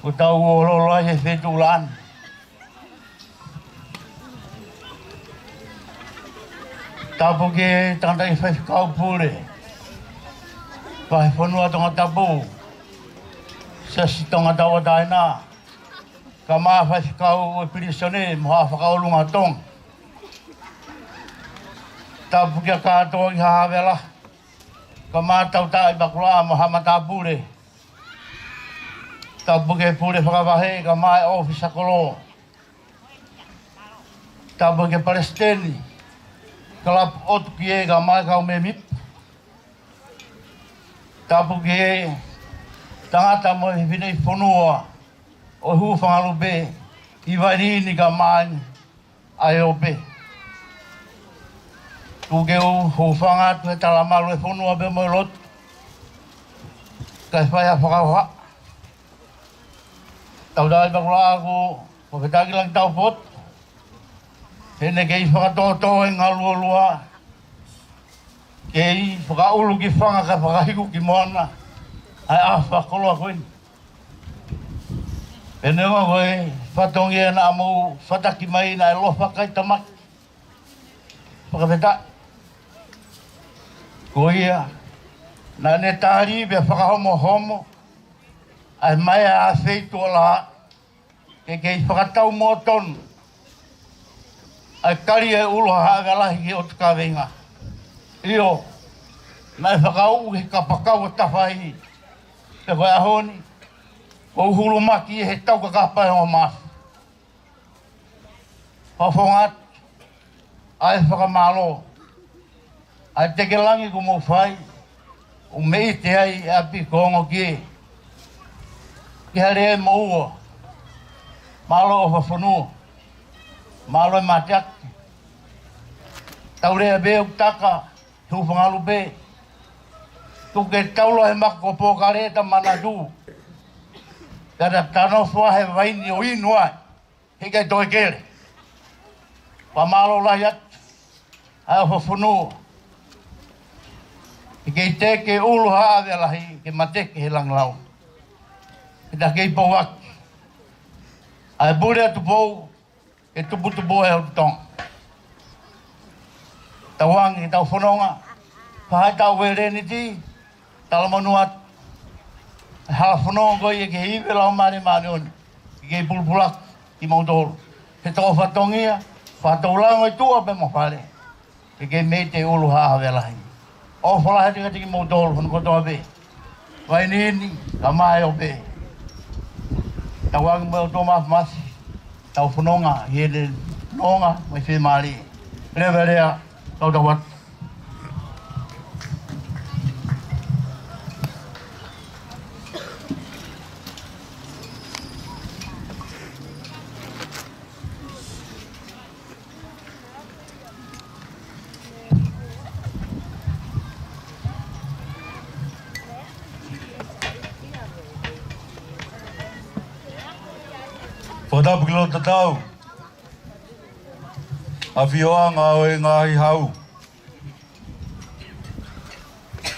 ko tau ololo he fetulan tapu ke tanda i whai kau pule. Whai whanua tonga tapu. Sasi tonga tawa taina. Ka maa whai kau e pirisone moha whakaolunga tong. Tapu ke katoa i hawela. Ka maa tau tai bakula moha mata pule. Tapu ke pule whakawahe ka maa e ofisa kolo. Tapu ke Palestini. Kalap otu kie ka mai kau me mip. Tapu kie tangata mo hipinei whanua o hu whangalu be i wainini ka mai ai ope. Tuke u hu whangatu he talamalu e whanua be mo lot. Kai whai a whakauha. Tau dai bakula aku o petaki lang tau pot. Hene kei whakatoto e ngā lualua. Kei whakaulu ki whanga ka whakahiku ki moana. Ai a whakoloa koeni. Pene wa koe whatongi e na amu whataki mai na e lofa kai tamak. Whakapeta. Ko ia. Na ne tāri be whakahomo homo. Ai mai a feitu o la. Kei whakatau mō tonu. Ai kari e ulo hagalahi ki o tuka venga. Io, nai whakau he kapakau e tawhai. Te koe ahoni, ko uhulu maki e he tau ka kapai o masu. Whawhongat, ai whakamalo. Ai teke langi ko mo whai, o mei te ai e api kongo ki. Ki hare e mo ua, malo o whawhanua. Malo e matiak. Tau rea be utaka, hu whangalu be. Tuke taulo he mako pokare ta manadu. Tada tano fua he waini o inua. Hike toi kere. Pa malo lahiat. Ai whawhunu. Hike teke ulu haave lahi. Ke mateke he langlau. Hita kei pauaki. Ai bure atu pou. E tupu e tong. Tawangi tau whanonga. Whahai tau wereni ti. Tala manuat. Hala whanonga koi e ke hiwe lau mani oni. I ke pulpulak i mautoro. He tau whatongia. Whatau lango i tua pe mo whare. ke me te ulu ha velahi o fola te ki mo dol hon ko to be vai ni kamai o be tawang mo to mas tau funonga hele nonga mai fe mali leverea tau tawat Pada biglo tatau. Afioang awe ngai hau.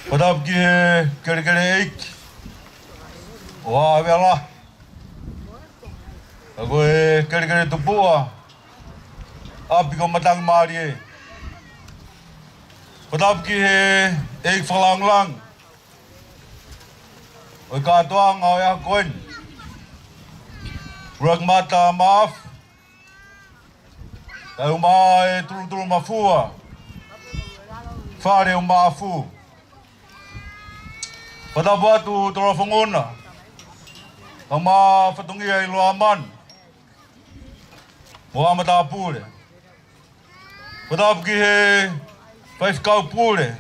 Pada bigi kere ik. Wah bela. Aku kere tupua. Abi ko matang mari. Pada bigi ik falang lang. Oi ka tuang awe akon. Ragmata maaf, kau mai tulu mafua, fare mafu. Pada batu terofongona, kama fatungi ai luaman, Muhammad apure. Pada pergi five kau pure,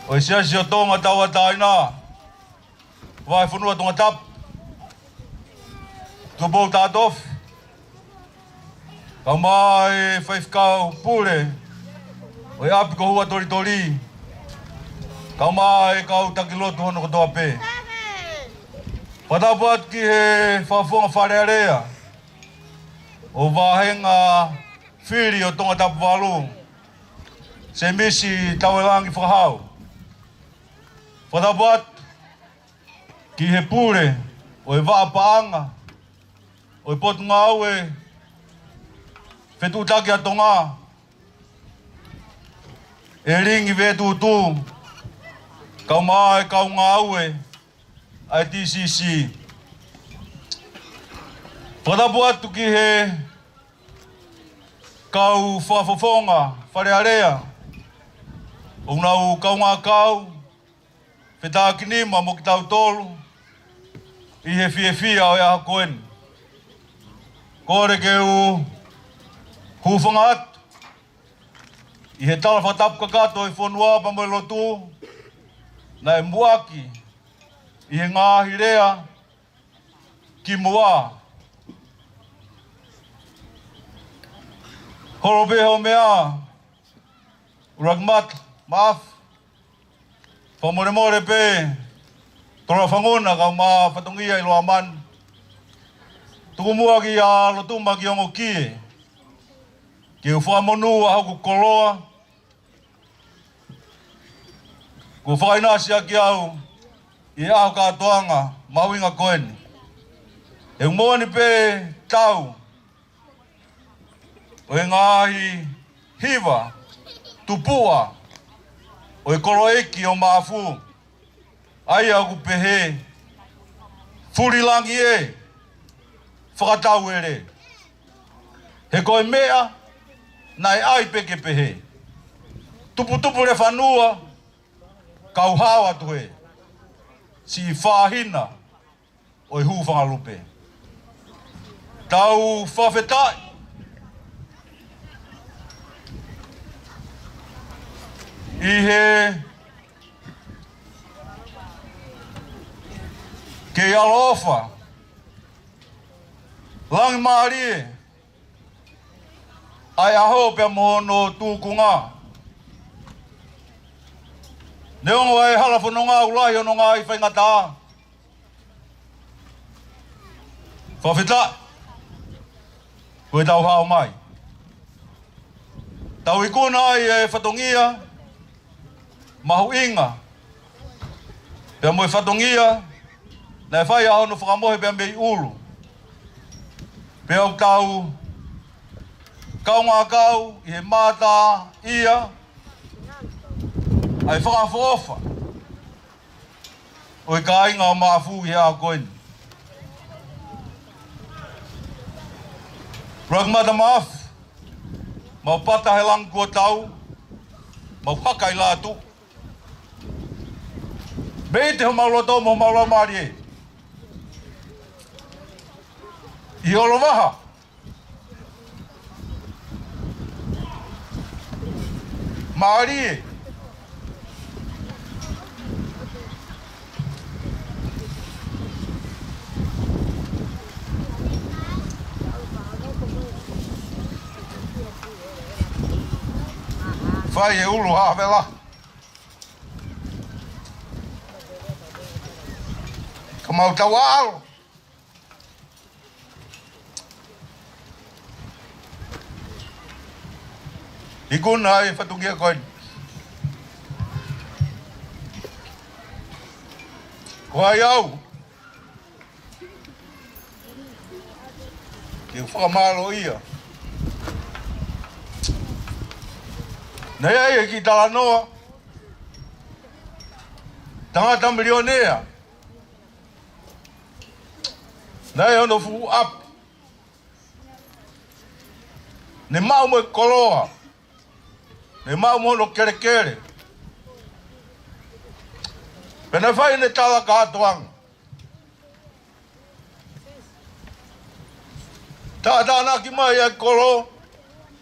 oisia siotong atau ataina, vai funua tungatap. Tubo tadof, kau mai five kau pule, oi api kau hua tori, kau mai kau takilo tuhan ko doape. Pada buat ki fafonga farearea, o vahenga fili o tonga tapu walu, semisi tawelangi fahau. Pada buat ki pule, oi va paanga. Oi pot ngawe fetu taki atonga eringi vetu tu kau mai kau ngawe ITCC pada buat tu ki kau fafofonga farearea unau kau ngakau feta kini mamok tau tolu ihe fie au ya koen kore ke hufangat ihe tal fatap kakato i fonua pamelo tu na embuaki ihe nga hirea ki mua horobe ho mea uragmat maaf pamore pe tora fangona ka ma fatungia i loaman Tukumua ki a lotuma ki ongo kie. Ki uwhamonu a hoku koloa. Ku whakainasia ki au. I au katoanga mawinga koeni. E umoni pe tau. O e ngahi hiva. Tupua. O e koloeki o maafu. Ai au pehe. Furilangi e. Whakatau ere. He koe mea, nai ai peke pehe. Tupu re whanua, kau hawa tuhe. Si whahina, oi hu whangalupe. Tau whawhetai. Ihe ke alofa. Lang maari ai aho pe mono tukunga. Neongo ai halafononga ulai ononga i whaingata. Whawhita. Koe tau hao mai. Tau ikuna ai e whatongia. Mahu inga. Pea moe whatongia. Nei whai aho no whakamohe pea mei ulu. Pea tau kau ngā kau i he māta ia ai whakawhofa o i ka inga o māwhu i hea koeni. Ragmata maaf Mau pata he lang kua tau. Mau haka i lātu. Mei te ho mauloto mo maulo maari e. I olo waha. Maari e. Whai e ulu hawela. Ka mau tau alo. I kuna e whatungia koe. Koai au. Ki whakamalo ia. Nei ai ki Talanoa. Tangata milionea. Nei ono fu up. Ne mau mo koloa. Ne mau mo no kere kere. Pena fai ne tala ka atuang. Ta na ki mai e kolo.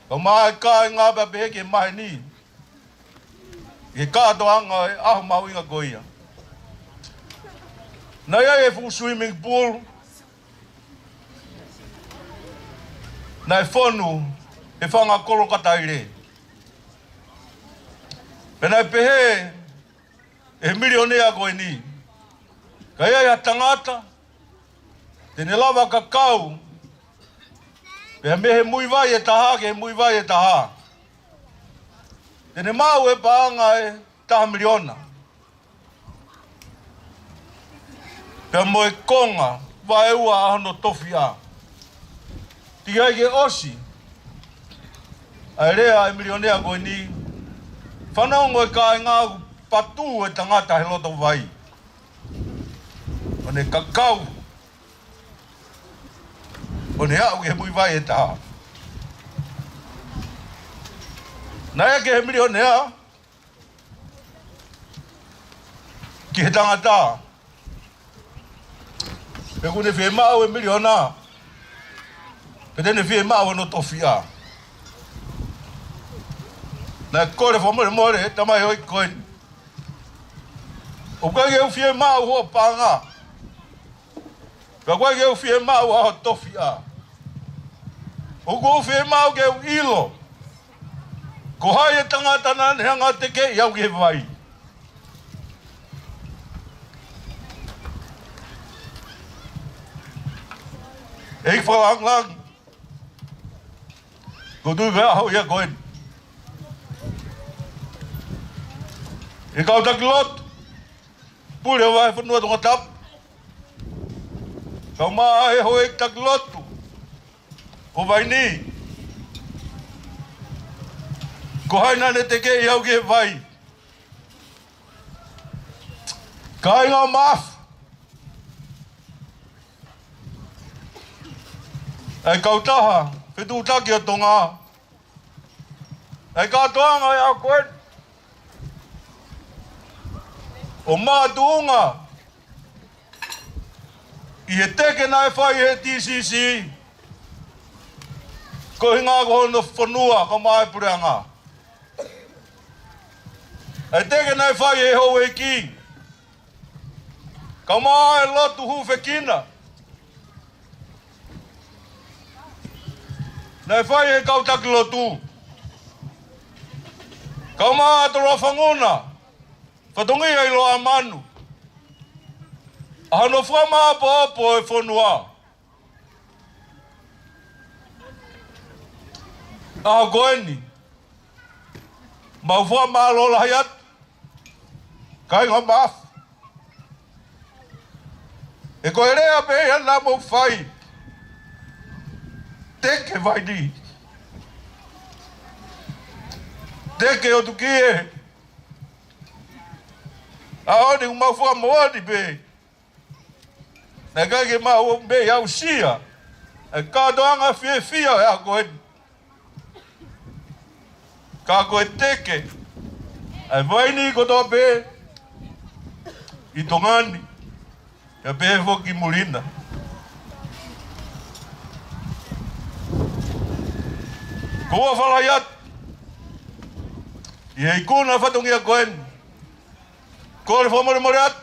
O mai ka ngā babe ke mai ni. Ke ka atuanga e ahu mau inga goia. Nei ai e fu swimming pool. Nei whonu e whanga kolo kataire. Pena pehe e milionea koe ni. Ka ia tangata. Tene lava kakau. Pea mehe mui vai e taha ke mui vai e taha. Tene mau e paanga e taha miliona. Pea moe konga vai ua ahano tofi a. Tigai ke osi. Ai rea e milionea koe ni. Whanau e ka e ngā patu e tangata he loto vai. O ne kakau. O ne au ke mui vai e taha. Nai ke he milionea. Ki he tangata. E kune whie mau e miliona. Pe tene whie mau e no tofia. Na kore whamore more, tamai hoi koe. O koe ke uwhie mau hoa panga. Ka koe ke uwhie mau aho tofi a. O koe uwhie mau ke ilo. Ko hai e tangata nā neanga teke iau ke vai. Eik whalang. Ko tui vea hau ia koe. E kau taki lot. Pule vai whanua tonga tap. Kau maa e hoe taki lotu. O vai ni. Ko haina ne te ke iau ke vai. Ka inga maaf. E kau taha. Whitu taki o tonga. E ka toanga e a koe. O mātuunga. I he teke nai whai he TCC. Ko hinga ko hono whanua ka mai pureanga. E teke nai whai he hou e ki. Ka mai lotu hu whekina. Nai whai he kautaki lotu. Ka mai atoro whanguna. Whatongi ai loa manu. Ahano whama apo e whanua. Aha goeni. Mau whama alola hayat. Kai ngā maaf. E koe rea pe ia nā mau whai. Teke vai ni. Teke o tuki e. Aone uma fua moani be. Na kage ma o be ya usia. E ka doanga fie fia ya koe. Ka koe teke. Ai vaini ko tō pē. I tongani. Ia pē foki mulina. Koa whalai atu. I hei kūna whatongia koen. Ko le whamore more atu.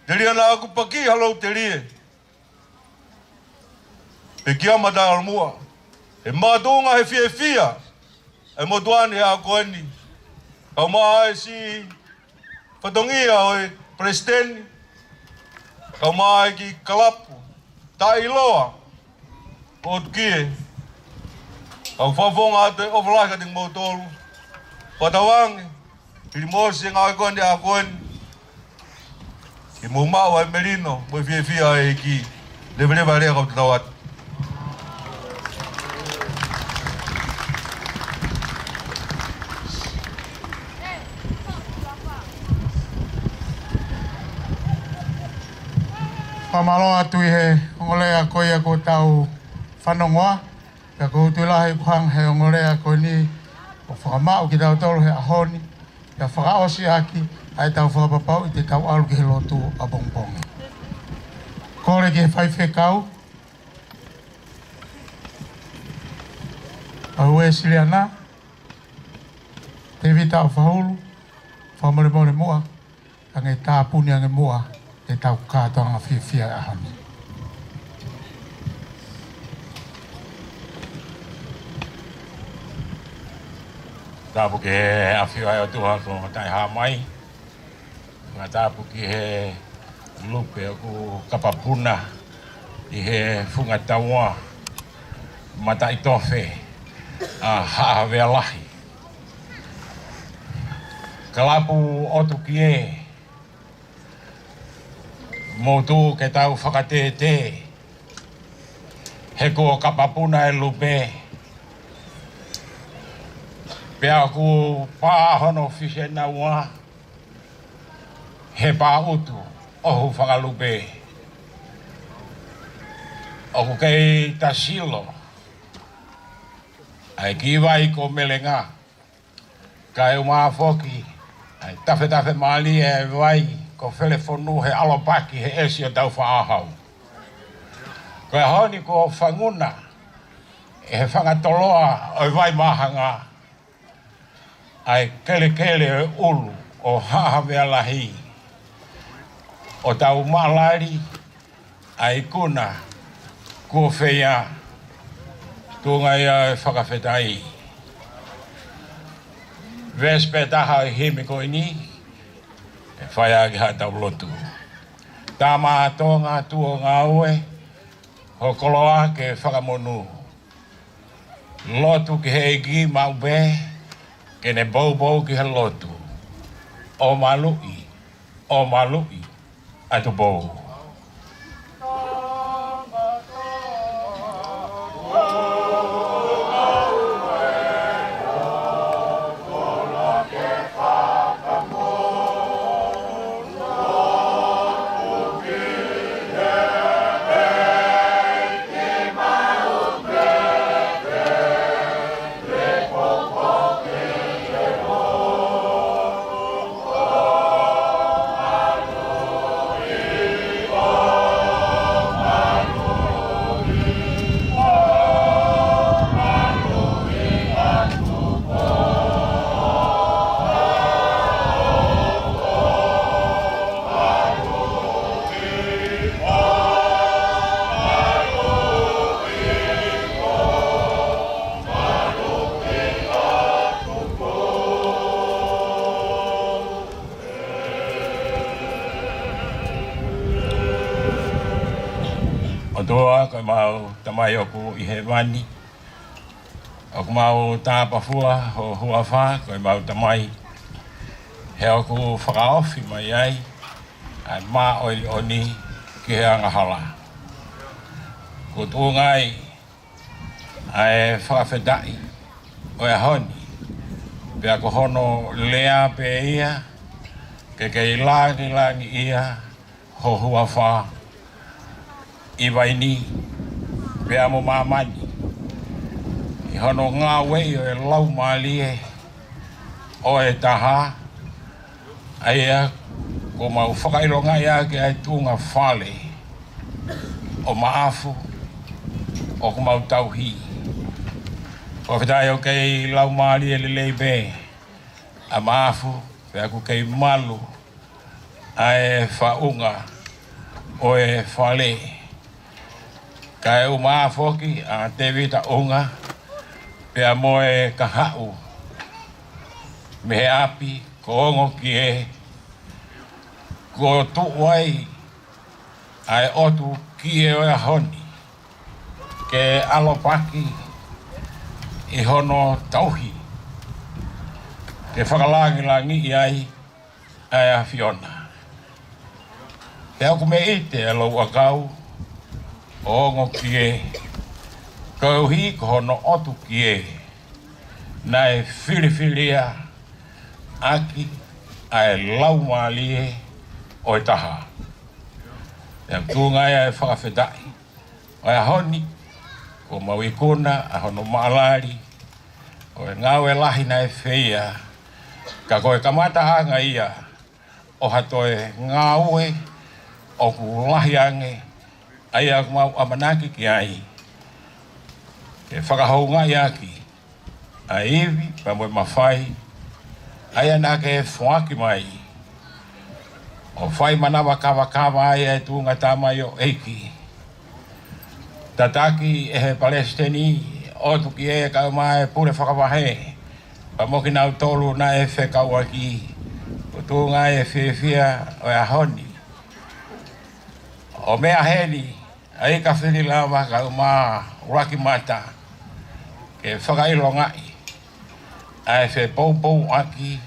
Te ria na aku paki halau te rie. Pe kia mata almua. E mātunga he fia fia. E motuani he a koeni. Kau maa e si whatongia o e Presteni. Kau maa e ki Kalapu. Ta iloa. O tukie. Kau whawonga atu e ofalaka ting motolu. Patawangi. Piri mosi ngā koeni a koeni. I mō māua e merino. Mo fia fia e ki. Lewa rea kau te tau atu. Pamalo atu I he ngolea koia ko tau whanongoa. Ka koutu lahi kuhang he ngolea ko ni o whakamau ki tau tolu he ahoni. Ka whakaosi aki ai tau whakapapau I te tau alu ki he lotu a bongbongi. Kore ki he whaiwhe kau. Au e siliana. Te vita o whahulu. Whamore more mua. Ka ngai tāpuni ange mua. Te tau kātoanga whiwhia a honi. Tāpu ki he awhiwai o tuha ko tai hā mai. Ngā tāpu ki he lupe o ku kapapuna I he whunga taua mata I towhe a haawea lahi. Kalapu otu ki e mō tū ke tau whakatete, he ko kapapuna e lupe. Pea ku pāhono whise na ua, he pā utu ohu whakalupe. Oku kei ta silo, ai ki wai ko melenga, kai uma foki, ai tawhe mali e wai, ko telefonu he alopaki he esi o tau whaahau. Ko e honi ko whanguna, e he whangatoloa o vai mahanga, ai kele o ulu o hahawea lahi, o tau malari, ai kuna, ko whea, tunga ia e whakawhetai. Vespe taha I himi ko ini, whai agi ha tau lotu. Tā mātonga tuo ngā oe, ho koloa ke whakamonu. Lotu ki he igi mau be, ke ne bau ki he lotu. O malui, atu bau. Toa ko mau tamai oku I he wani. Oku mau tāpafua ho huawha ko mau tamai. He oku whakaofi mai ai. Ai mā oi oni ki he angahala. Ko tūngai ai whakawhetai o e honi. Pea ko hono lea pe ia. Ke kei langi ia ho huawha. I waini, pea mo mamani. I hono ngā wei o e lau maalie o e taha aia ko mau whakaironga ia ke ai tūnga whale o maafu o ko mau tauhi. Ko whitai o kei lau maalie le leibe a maafu pia ku kei malu ai whaunga o e whale. Kai o maafoki a te vita unga pia moe ka hau me he api ko ongo ki e ko tuwai ai otu ki e oia honi ke alopaki i hono tauhi ke whakalangi i ai a Fiona. Te aku me ite e lau akau o ongo ki e ko hi ko hono otu ki e nai filifilia aki ai lau maalie o e taha. Te tūnga e whakawhetai o e honi ko mawikuna a hono maalari o e ngau e lahi na e wheia ka koe kamata hanga ia o hatoe ngaue o ku lahi ange ai a mau amanaki ki ai ke whakahounga i aki a iwi pa moe mawhai ai ana ke whuaki mai o whai manawa kawa ai e tūnga tamai o eiki tataki e he Palestini o tuki e ka mai pure whakawahe pa moki nau tolu na e whekau aki o tūnga e whiwhia o e honi o mea heni ai ka whiri lawa ka ma uraki mata ke whakailo ngai ai whe poupou aki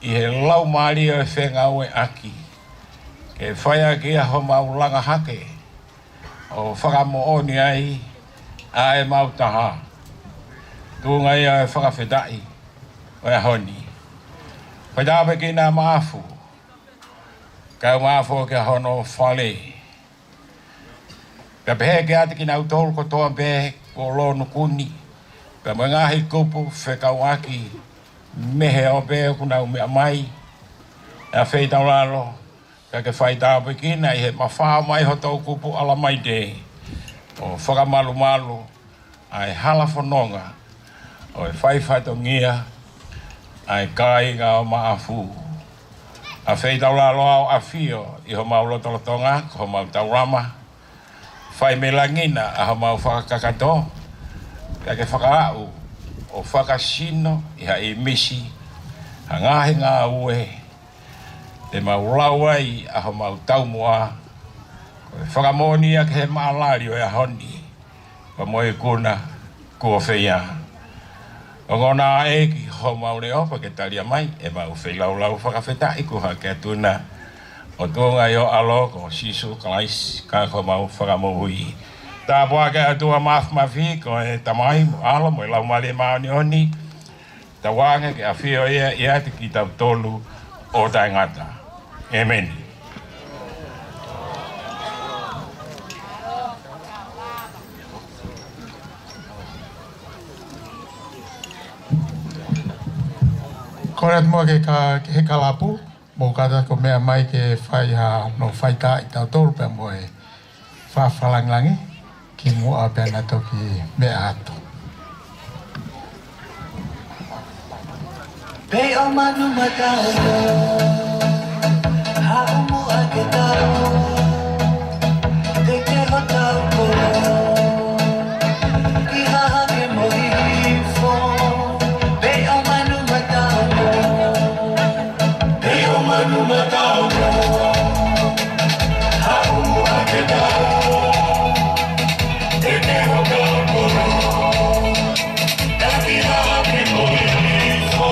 i he lau maari o e whengau e aki ke whaia ki a ho mau langa hake o whakamo oni ai a e mau taha tūnga i a e whakawhetai o e honi whaitawe ki nā maafu kau maafu ke hono whale ka pehe ke ate ki nau tolu ko toa pehe ko lonu kuni ka mo ngahi kupu whekau aki mehe o pehe kunau mea mai a wheitau lalo ka ke whaitau pekina i he mawha mai ho tau kupu ala mai te o whakamalu malu ai hala whanonga o e whaiwhaitongia ai kai ngā o maafu a wheitau lalo au a whio i ho mau lotolotonga ko ho mau taurama whai me langina a ho mau whakakato ka ke whakaau o whakasino i ha i misi ha ngahi ngā ue te mau lauai a ho mau taumua ko e whakamoni a ke he maalari o e honi pa moe kuna kua whea o ngona eki ho mau le opa ke talia mai e mau wheilau whakawhetai ku ha ke tuna o tōnga i o alo ko sisu kalais ka ko mau whakamohui tā pua ke atua mawhi ko e tamai alo mo i lau male maoni oni ta wange ke a whio ia te ki tau tolu o tai ngata. Amen. Koret mua ke he kalapu mo kata ko mea mai ke whai ha no whai tā i tau tolu pe mo e whawhalanglangi ki mua pēna toki mea atu. Pei o manu matao hau mua ke tau te ke ho tau koro ki haha ke mohifo Pei o manu matao hau mua ke tau te ke ho tau koro ki haha ke mohifo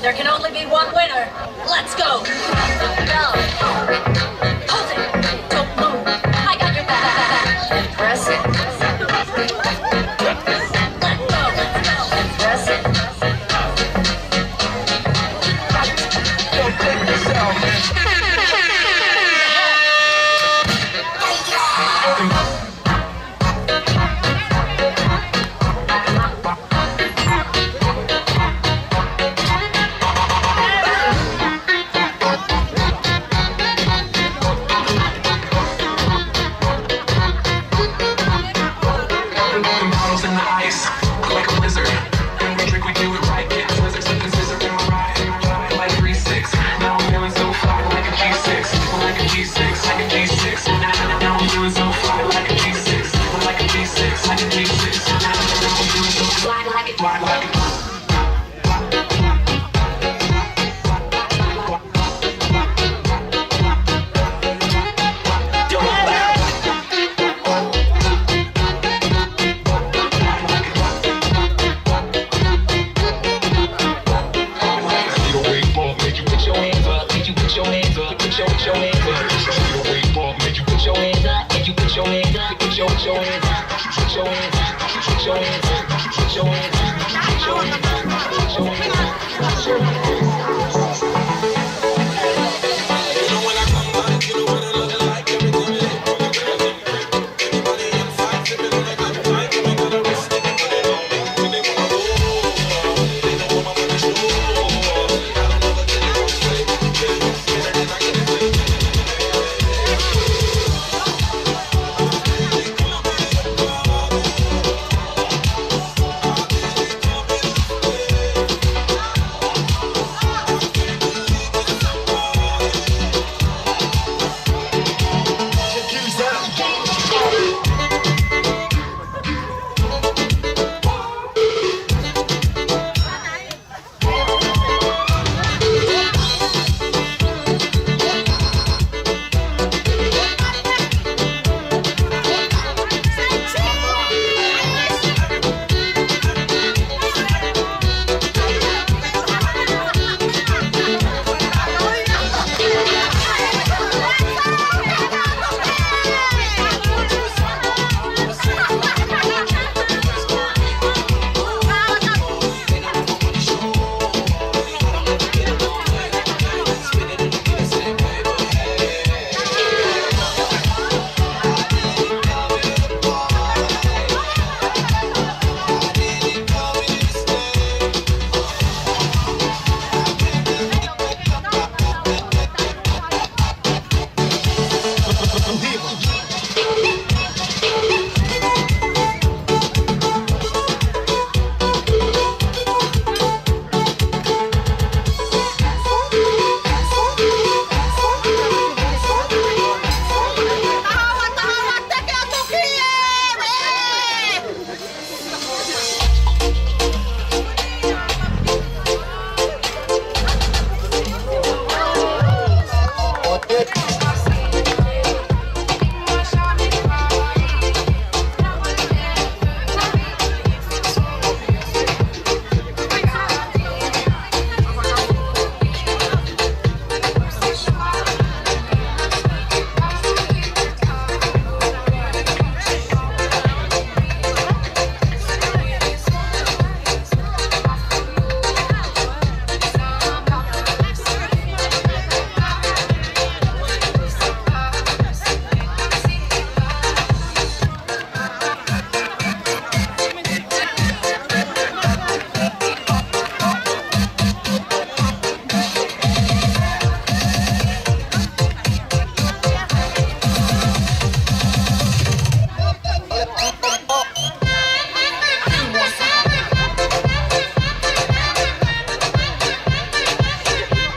There can only be one winner. Let's go. Go. Hold it. Don't move. I got your back. Impressive. Let's go. Impressive. Yo, check this out, man. Put your hands up.